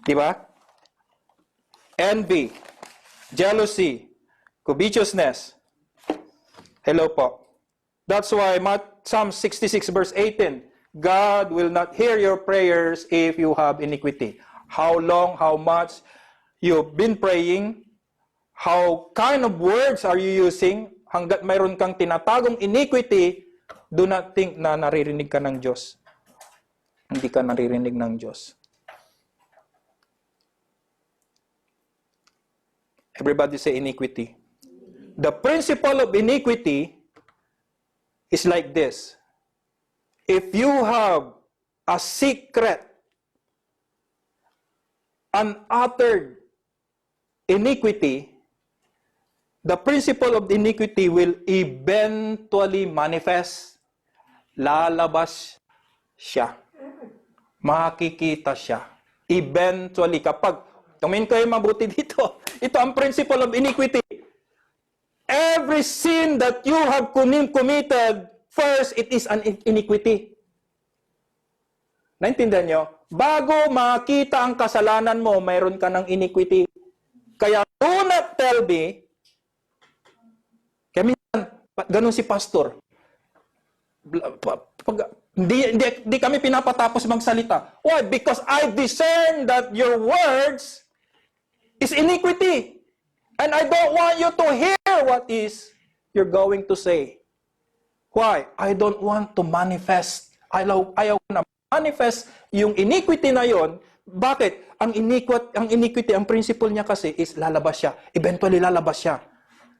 Di ba? Envy. Jealousy. Covetousness. Hello po. That's why Psalm 66 verse 18, God will not hear your prayers if you have iniquity. How long, how much you've been praying, how kind of words are you using, hanggat mayroon kang tinatagong iniquity, do not think na naririnig ka ng Diyos. Hindi ka naririnig ng Diyos. Everybody say iniquity. The principle of iniquity is like this. If you have a secret, unuttered iniquity, the principle of iniquity will eventually manifest. Lalabas siya. Makikita siya. Eventually, kapag, tumingin kayo mabuti dito, ito ang principle of iniquity. Every sin that you have committed, first, it is an iniquity. Naintindihan nyo? Bago makita ang kasalanan mo, mayroon ka ng iniquity. Kaya, do not tell me, kaya minsan, ganun si pastor. Hindi kami pinapatapos magsalita. Why? Because I discern that your words is iniquity. And I don't want you to hear what is you're going to say. Why? I don't want to manifest. Ayaw na manifest yung iniquity na yon. Bakit? Ang iniquity, ang principle niya kasi is lalabas siya. Eventually lalabas siya.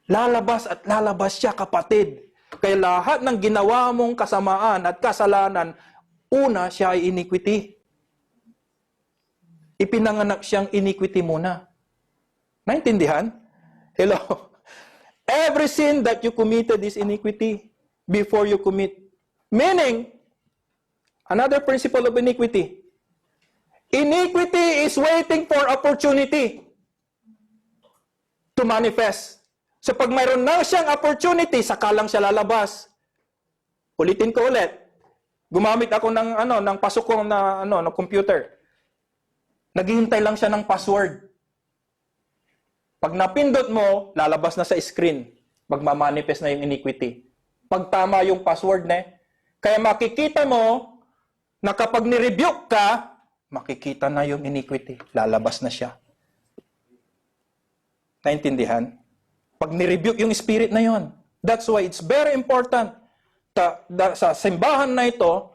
Lalabas at lalabas siya, kapatid. Kaya lahat ng ginawa mong kasamaan at kasalanan, una siya ay iniquity. Ipinanganak siyang iniquity muna. Naintindihan? Hello? Every sin that you committed is iniquity before you commit. Meaning, another principle of iniquity. Iniquity is waiting for opportunity to manifest. So pag mayroon na siyang opportunity, saka lang siya lalabas. Ulitin ko ulit. Gumamit ako ng pasukong ng computer. Naghihintay lang siya ng password. Pag napindot mo, lalabas na sa screen. Magmamanifest na yung iniquity. Pag tama yung password na, kaya makikita mo na kapag ni-rebuke ka, makikita na yung iniquity. Lalabas na siya. Naintindihan? Pag ni-rebuke yung spirit na yon. That's why it's very important sa simbahan na ito,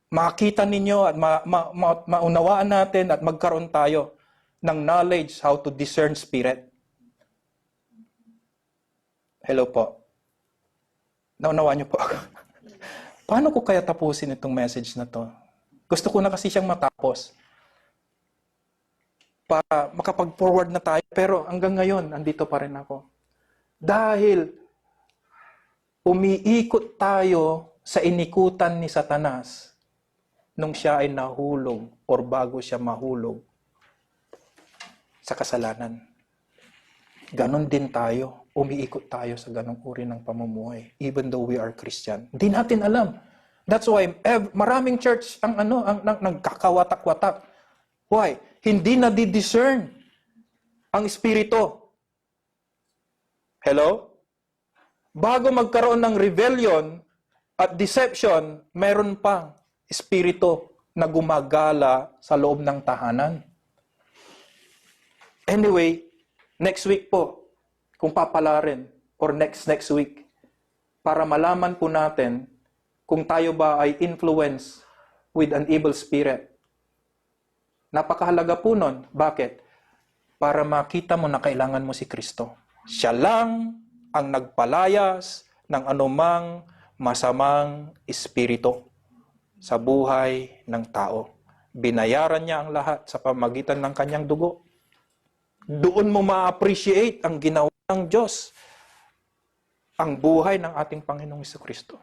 makita ninyo at maunawaan natin at magkaroon tayo ng knowledge how to discern spirit. Hello po. Naunawaan niyo po ako. Paano ko kaya tapusin itong message na to? Gusto ko na kasi siyang matapos. Para makapag-forward na tayo. Pero hanggang ngayon, andito pa rin ako. Dahil umiikot tayo sa inikutan ni Satanas nung siya ay nahulog or bago siya mahulog sa kasalanan. Ganon din tayo. Umiikot tayo sa ganong uri ng pamumuhay. Even though we are Christian. Hindi natin alam. That's why maraming church ang nagkakawatak-watak. Why? Hindi na di-discern ang Espiritu. Hello? Bago magkaroon ng rebellion at deception, meron pang Espiritu na gumagala sa loob ng tahanan. Anyway, next week po, kung papalarin, or next week, para malaman po natin kung tayo ba ay influenced with an evil spirit. Napakahalaga po nun. Bakit? Para makita mo na kailangan mo si Kristo. Siya lang ang nagpalayas ng anumang masamang espiritu sa buhay ng tao. Binayaran niya ang lahat sa pamagitan ng kanyang dugo. Doon mo ma-appreciate ang ginawa ng Diyos, ang buhay ng ating Panginoong Jesucristo.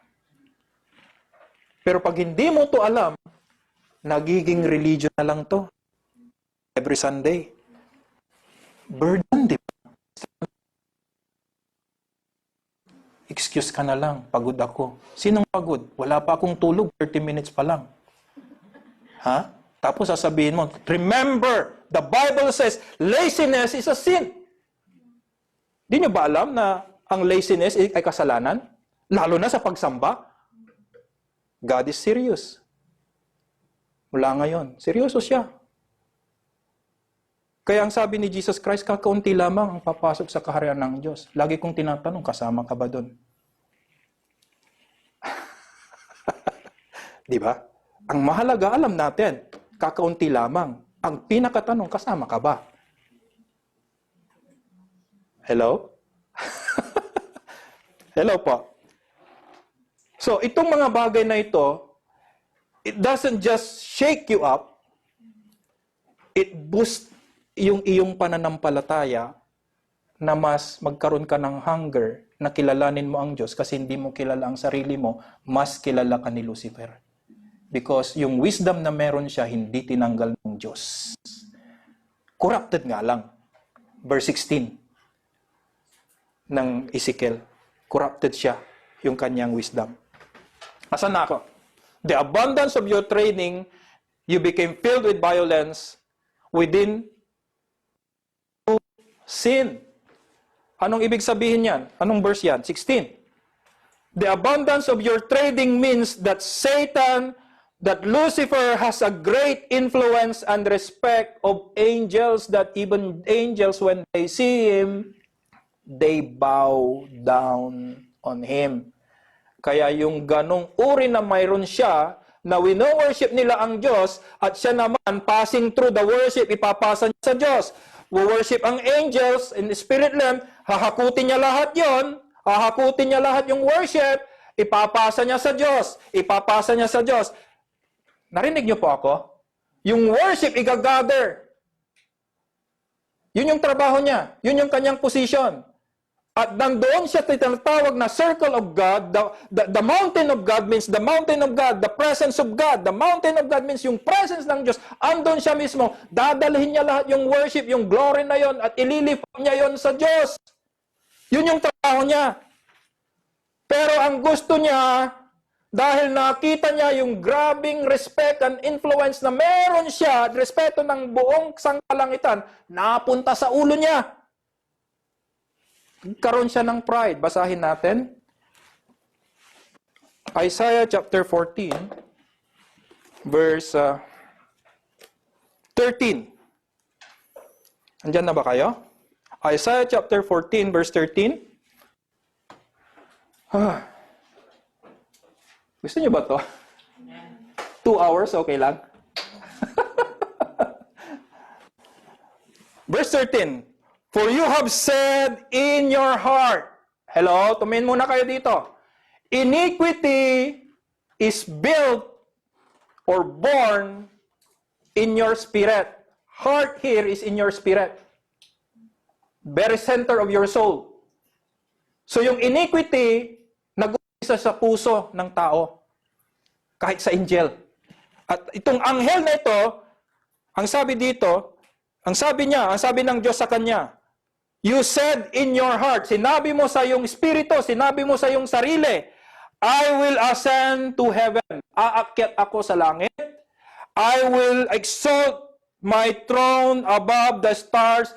Pero pag hindi mo to alam, nagiging religion na lang to. Every Sunday. Burden, di ba? Excuse ka na lang, pagod ako. Sinong pagod? Wala pa akong tulog, 30 minutes pa lang. Ha? Tapos sasabihin mo, remember, the Bible says, laziness is a sin. Di nyo ba alam na ang laziness ay kasalanan? Lalo na sa pagsamba? God is serious. Mula ngayon, seryoso siya. Kaya ang sabi ni Jesus Christ, kakaunti lamang ang papasok sa kaharian ng Diyos. Lagi kong tinatanong, kasama ka ba doon? Di ba? Ang mahalaga, alam natin, kakaunti lamang. Ang pinakatanong, kasama ka ba? Hello? Hello po. So, itong mga bagay na ito, it doesn't just shake you up, it boosts yung iyong pananampalataya na mas magkaroon ka ng hunger na kilalanin mo ang Diyos kasi hindi mo kilala ang sarili mo, mas kilala ka ni Lucifer. Because yung wisdom na meron siya, hindi tinanggal ng Diyos. Corrupted nga lang. Verse 16 ng Ezekiel. Corrupted siya, yung kanyang wisdom. Asan na ako? The abundance of your training, you became filled with violence within sin. Anong ibig sabihin yan? Anong verse yan? 16. The abundance of your trading means that Satan, that Lucifer has a great influence and respect of angels, that even angels, when they see him, they bow down on him. Kaya yung ganong uri na mayroon siya, na wino-worship nila ang Diyos, at siya naman, passing through the worship, ipapasa niya sa Diyos. Worship ang angels in the spirit realm, hahakutin niya lahat yon, hahakutin niya lahat yung worship, ipapasa niya sa Diyos, ipapasa niya sa Diyos. Narinig niyo po ako? Yung worship, igagather. Yun yung trabaho niya. Yun yung kanyang position. At nandoon siya tinatawag na circle of God. The mountain of God means the mountain of God, the presence of God. The mountain of God means yung presence ng Diyos. Andon siya mismo. Dadalhin niya lahat yung worship, yung glory na yon at ililipat niya yon sa Diyos. Yun yung trabaho niya. Pero ang gusto niya, dahil nakita niya yung grabing respect and influence na meron siya, respeto ng buong sangkalangitan, napunta sa ulo niya. Karoon siya ng pride. Basahin natin. Isaiah chapter 14, verse 13. Andyan na ba kayo? Isaiah chapter 14, verse 13. Gusto niyo ba to? 2 hours, okay lang? Verse 13. For you have said in your heart. Hello, tumingin muna kayo dito. iniquity is built or born in your spirit. Heart here is in your spirit. Very center of your soul. So yung iniquity, nag-umpisa sa puso ng tao. Kahit sa angel. At itong anghel na ito, ang sabi dito, ang sabi ng Diyos sa kanya, you said in your heart, sinabi mo sa iyong espiritu, sinabi mo sa iyong sarili, I will ascend to heaven. Aakyat ako sa langit. I will exalt my throne above the stars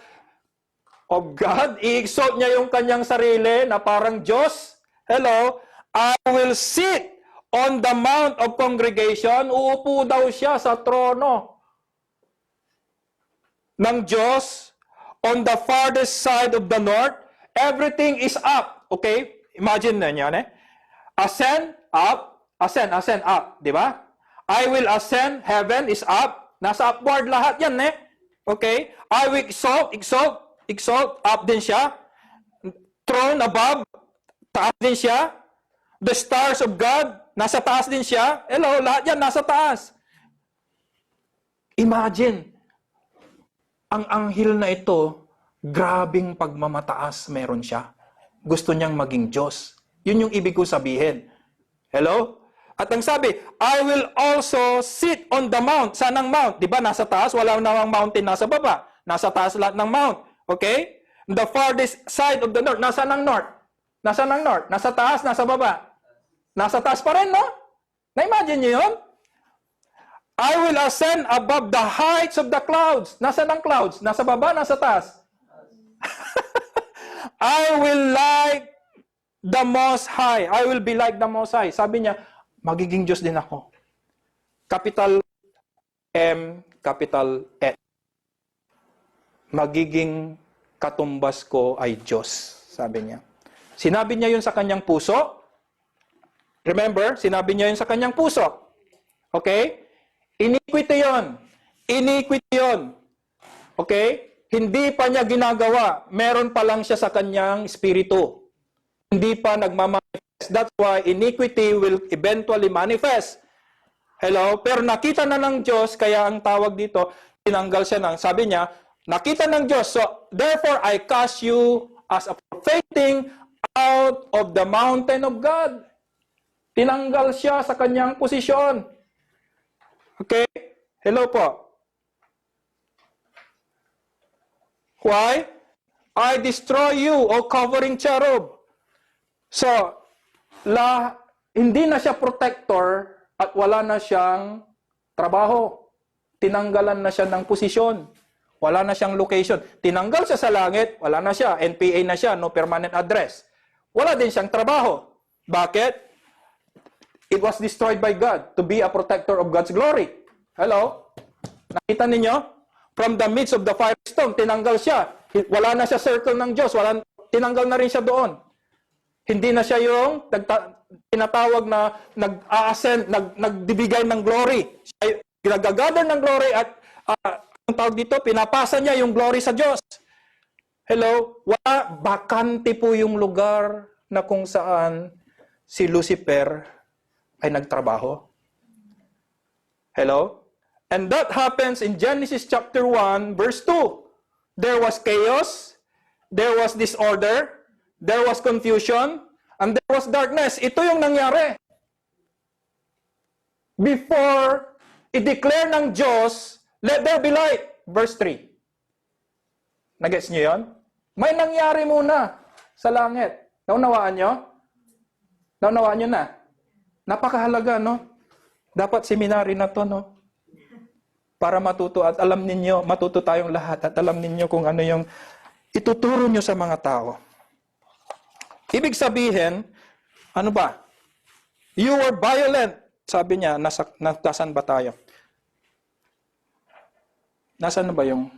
of God. I-exalt niya yung kanyang sarili na parang Diyos. Hello? I will sit on the mount of congregation. Uupo daw siya sa trono ng Diyos on the farthest side of the north. Everything is up. Okay? Imagine na yan, Ascend, up. Ascend, up. Di ba? I will ascend, heaven is up. Nasa upward lahat yan, Okay? I will exalt, up din siya. Throne above, taas din siya. The stars of God, nasa taas din siya. Hello, lahat yan nasa taas. Imagine, ang anghel na ito, grabing pagmamataas meron siya. Gusto niyang maging Diyos. Yun yung ibig ko sabihin. Hello? At ang sabi, I will also sit on the mount. Saan ang mount? Di ba nasa taas? Wala namang mountain nasa baba. Nasa taas lahat ng mount. Okay? The farthest side of the north. Nasaan ang north? Nasaan ang north? Nasa taas, nasa baba? Nasa taas pa rin, no? Na-imagine niyo yun? I will ascend above the heights of the clouds. Nasaan ang clouds? Nasa baba, nasa taas? I will like the Most High. I will be like the Most High. Sabi niya, magiging Diyos din ako. Capital M, capital S. Magiging katumbas ko ay Diyos. Sabi niya. Sinabi niya yun sa kanyang puso. Remember, sinabi niya yun sa kanyang puso. Okay? Iniquity yun. Iniquity yun. Okay? Hindi pa niya ginagawa. Meron pa lang siya sa kanyang espiritu. Hindi pa nagmamanifest. That's why iniquity will eventually manifest. Hello? Pero nakita na ng Diyos, kaya ang tawag dito, tinanggal siya ng, sabi niya, nakita ng Diyos, so therefore I cast you as a profaning out of the mountain of God. Tinanggal siya sa kanyang posisyon. Okay? Hello po. Why? I destroy you, O covering cherub. So, hindi na siya protector at wala na siyang trabaho. Tinanggalan na siya ng posisyon. Wala na siyang location. Tinanggal siya sa langit, wala na siya. NPA na siya, no permanent address. Wala din siyang trabaho. Bakit? It was destroyed by God to be a protector of God's glory. Hello? Nakita ninyo? From the midst of the firestorm, tinanggal siya. Wala na siya circle ng Diyos. Tinanggal na rin siya doon. Hindi na siya yung tinatawag na nag-ascend, nagbibigay ng glory. Siya nag-gather ng glory at ang tawag dito, pinapasa niya yung glory sa Diyos. Hello? Bakante po yung lugar na kung saan si Lucifer ay nagtrabaho. Hello? And that happens in Genesis chapter 1, verse 2. There was chaos, there was disorder, there was confusion, and there was darkness. Ito yung nangyari. Before i-declare ng Diyos, let there be light. Verse 3. Nagets niyo yun? May nangyari muna sa langit. Naunawaan nyo? Naunawaan nyo na? Napakahalaga, no? Dapat seminary na to, no? Para matuto at alam ninyo, matuto tayong lahat at alam ninyo kung ano yung ituturo nyo sa mga tao. Ibig sabihin, ano ba? You were violent. Sabi niya, nasaan ba tayo? Nasaan na ba yung...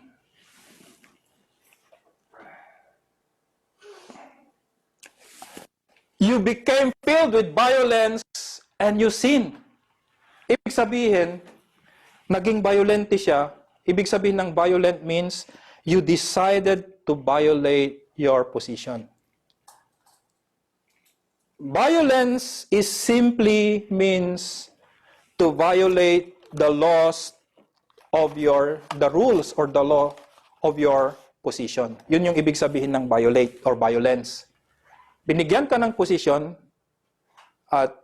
You became filled with violence and you sinned. Ibig sabihin, naging violente siya. Ibig sabihin ng violent means you decided to violate your position. Violence is simply means to violate the laws of the rules or the law of your position. Yun yung ibig sabihin ng violate or violence. Binigyan ka ng posisyon at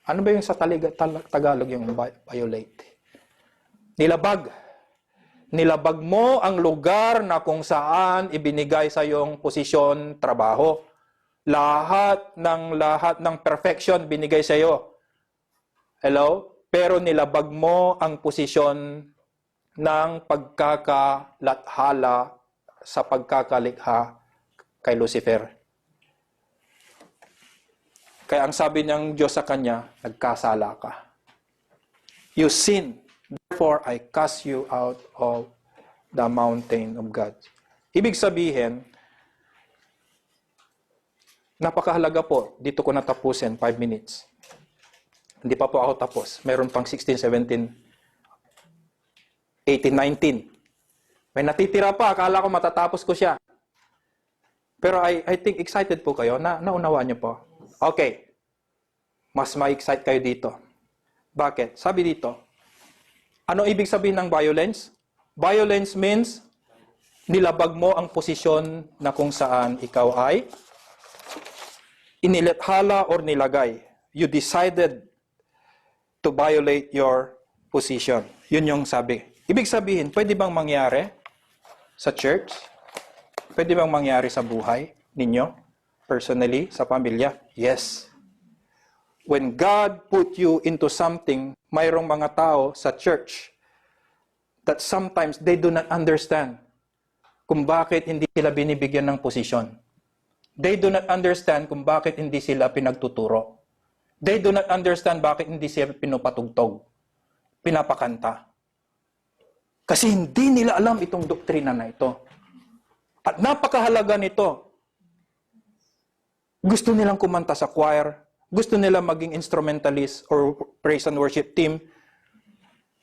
ano ba yung sa Tagalog yung violate? Nilabag. Nilabag mo ang lugar na kung saan ibinigay sa iyong posisyon, trabaho. Lahat ng perfection binigay sa iyo. Hello? Pero nilabag mo ang posisyon ng pagkakalathala sa pagkakalikha kay Lucifer. Kaya ang sabi ng Diyos sa kanya, nagkasala ka. You sin, therefore I cast you out of the mountain of God. Ibig sabihin, napakahalaga po, dito ko natapusin, 5 minutes. Hindi pa po ako tapos. Meron pang 16, 17, 18, 19. May natitira pa, akala ko matatapos ko siya. Pero I think excited po kayo, naunawaan niyo po. Okay. Mas ma-excite kayo dito. Bakit? Sabi dito, ano ibig sabihin ng violence? Violence means, nilabag mo ang posisyon na kung saan ikaw ay inilathala or nilagay. You decided to violate your position. Yun yung sabi. Ibig sabihin, pwede bang mangyari sa church? Pwede bang mangyari sa buhay ninyo? Personally, sa pamilya? Yes. When God put you into something, mayroong mga tao sa church that sometimes they do not understand kung bakit hindi sila binibigyan ng posisyon. They do not understand kung bakit hindi sila pinagtuturo. They do not understand bakit hindi sila pinupatugtog, pinapakanta. Kasi hindi nila alam itong doktrina na ito. At napakahalaga nito. Gusto nilang kumanta sa choir, gusto nila maging instrumentalist or praise and worship team.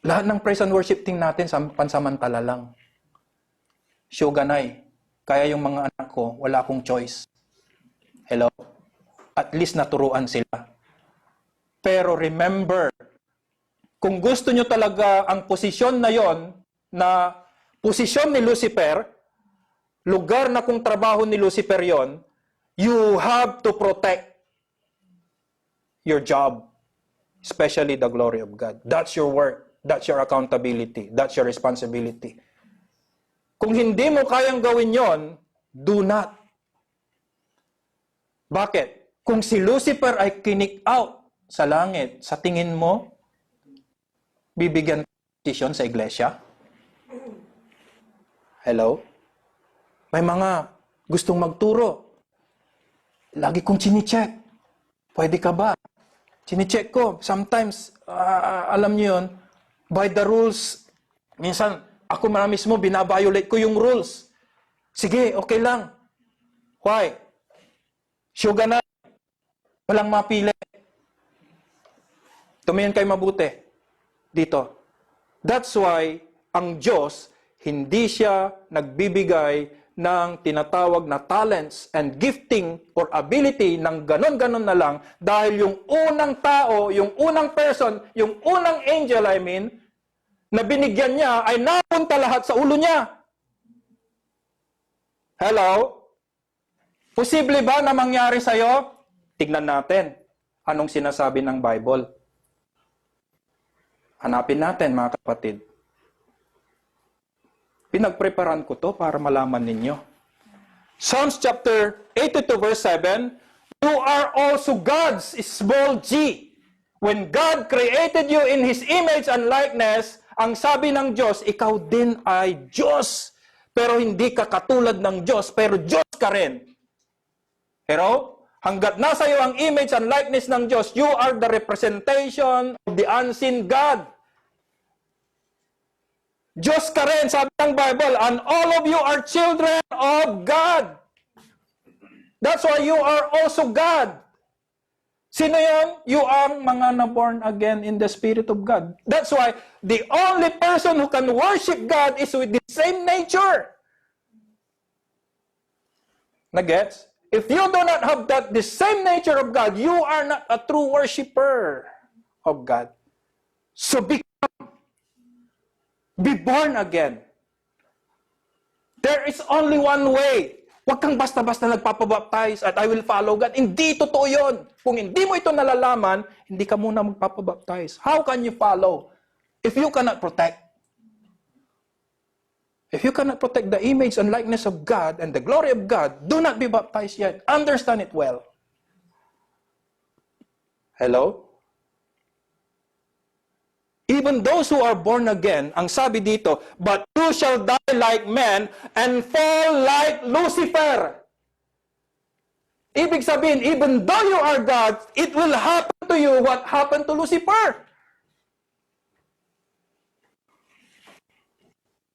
Lahat ng praise and worship team natin pansamantala lang. Shoganay, kaya yung mga anak ko, wala akong choice. Hello? At least naturuan sila. Pero remember, kung gusto nyo talaga ang posisyon na yon, na posisyon ni Lucifer, lugar na kung trabaho ni Lucifer yon, you have to protect your job, especially the glory of God. That's your work. That's your accountability. That's your responsibility. Kung hindi mo kayang gawin yon, do not. Bakit? Kung si Lucifer ay kick out sa langit, sa tingin mo, bibigyan posisyon sa iglesia? Hello? May mga gustong magturo. Lagi kong chine-check. Pwede ka ba? Chine-check ko. Sometimes, alam niyo yun, by the rules, minsan, ako mismo, binabiolate ko yung rules. Sige, okay lang. Why? Sugar na. Walang mapili. Tumingin kayo mabuti. Dito. That's why, ang Diyos, hindi siya nagbibigay ng tinatawag na talents and gifting or ability ng ganon-ganon na lang dahil yung unang tao, yung unang person, yung unang angel, na binigyan niya ay napunta lahat sa ulo niya. Hello? Posible ba na mangyari sa'yo? Tignan natin. Anong sinasabi ng Bible? Hanapin natin, mga kapatid. Pinagpreparan ko to para malaman ninyo. Psalms chapter 82 verse 7, you are also God's small g. When God created you in His image and likeness, ang sabi ng Diyos, ikaw din ay Diyos. Pero hindi ka katulad ng Diyos, pero Diyos ka rin. Pero, hanggat nasa iyo ang image and likeness ng Diyos, you are the representation of the unseen God. Diyos ka rin, sabi ng Bible, and all of you are children of God. That's why you are also God. Sino yun? You are mga na-born again in the Spirit of God. That's why the only person who can worship God is with the same nature. Nagets? If you do not have the same nature of God, you are not a true worshiper of God. So be born again. There is only one way. Huwag kang basta-basta nagpapabaptize at I will follow God. Hindi totoo yun. Kung hindi mo ito nalalaman, hindi ka muna magpapabaptize. How can you follow if you cannot protect? If you cannot protect the image and likeness of God and the glory of God, do not be baptized yet. Understand it well. Hello? Even those who are born again, ang sabi dito, but you shall die like men and fall like Lucifer. Ibig sabihin, even though you are God, it will happen to you what happened to Lucifer.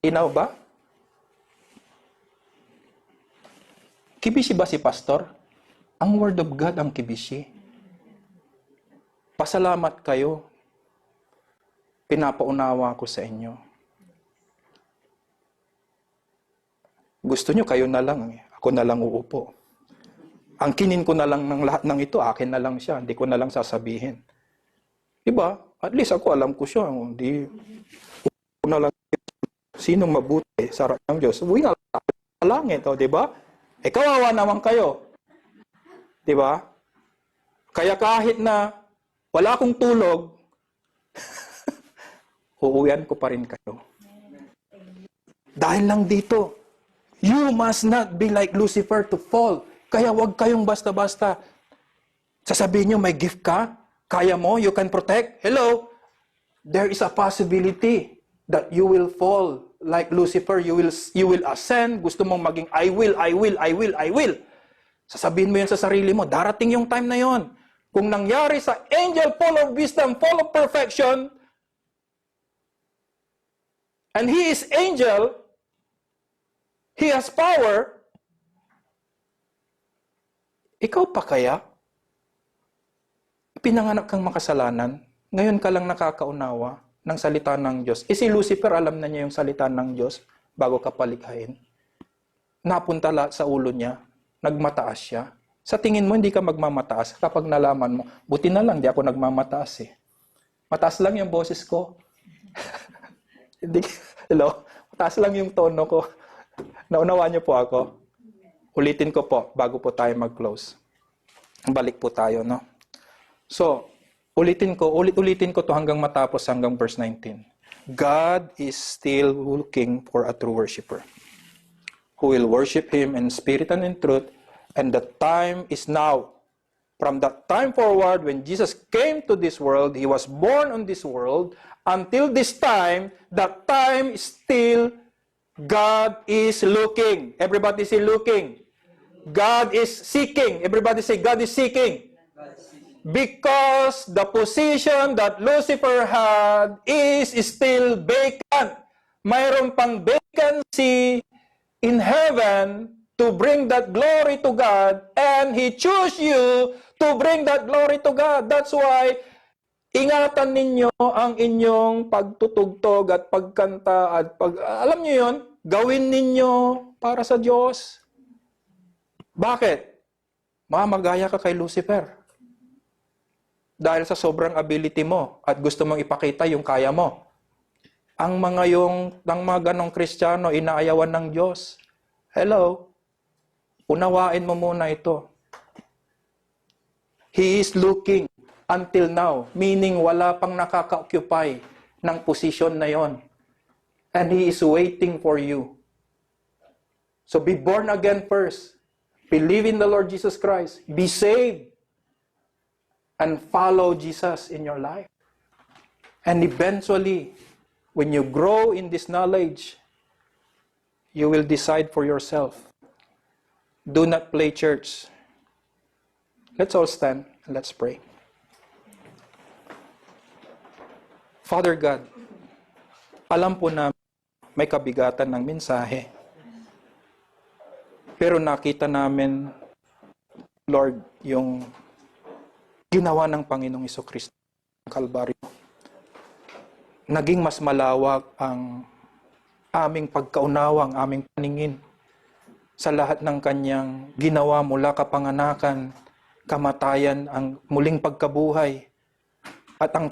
Inaw ba? Kibisi ba si pastor? Ang word of God ang kibisi. Pasalamat kayo. Pinapaunawa ko sa inyo. Gusto nyo, kayo na lang. Ako na lang uupo. Ang kinin ko na lang ng lahat ng ito, akin na lang siya. Hindi ko na lang sasabihin. Diba? At least ako alam ko siya. Hindi ko na lang sinong mabuti sa harap ng Diyos. Uwi nga lang ito, diba? Kawawa naman kayo. Diba? Kaya kahit na wala akong tulog, uuwian ko pa rin kayo. Dahil lang dito, you must not be like Lucifer to fall. Kaya wag kayong basta-basta. Sasabihin nyo, may gift ka? Kaya mo? You can protect? Hello? There is a possibility that you will fall like Lucifer. You will ascend. Gusto mong maging, I will. Sasabihin mo yun sa sarili mo. Darating yung time na yon. Kung nangyari sa angel full of wisdom, full of perfection, and he is angel, he has power, ikaw pa kaya? Pinanganak kang makasalanan, ngayon ka lang nakakaunawa ng salita ng Diyos. Si Lucifer, alam na niya yung salita ng Diyos bago ka palikhain. Napunta sa ulo niya, nagmataas siya. Sa tingin mo, hindi ka magmamataas kapag nalaman mo. Buti na lang, di ako nagmamataas eh. Mataas lang yung boses ko. Hello? Mataas lang yung tono ko. Naunawaan niyo po ako? Ulitin ko po bago po tayo mag-close. Balik po tayo, no? So, ulitin ko to hanggang matapos, hanggang verse 19. God is still looking for a true worshiper who will worship Him in spirit and in truth, and the time is now. From that time forward, when Jesus came to this world, He was born on this world, until this time, that time is still, God is looking. Everybody say looking. God is seeking. Everybody say God is seeking. Because the position that Lucifer had is still vacant. Mayroon pang vacancy in heaven to bring that glory to God, and He chose you to bring that glory to God. That's why, ingatan ninyo ang inyong pagtutugtog at pagkanta at alam niyo yon, gawin ninyo para sa Diyos. Bakit? Mamagaya ka kay Lucifer. Dahil sa sobrang ability mo at gusto mong ipakita yung kaya mo. Ang mga ganong Kristiyano, inaayawan ng Diyos. Hello? Unawain mo muna ito. He is looking until now, meaning wala pang nakaka-occupy ng posisyon na yon. And He is waiting for you. So be born again first. Believe in the Lord Jesus Christ. Be saved. And follow Jesus in your life. And eventually, when you grow in this knowledge, you will decide for yourself. Do not play church. Let's all stand and let's pray. Father God, alam po na may kabigatan ng mensahe. Pero nakita namin, Lord, yung ginawa ng Panginoong Jesucristo ng Kalbaryo. Naging mas malawak ang aming pagkaunawa, ang aming paningin sa lahat ng kanyang ginawa mula kapanganakan, kamatayan, ang muling pagkabuhay, at ang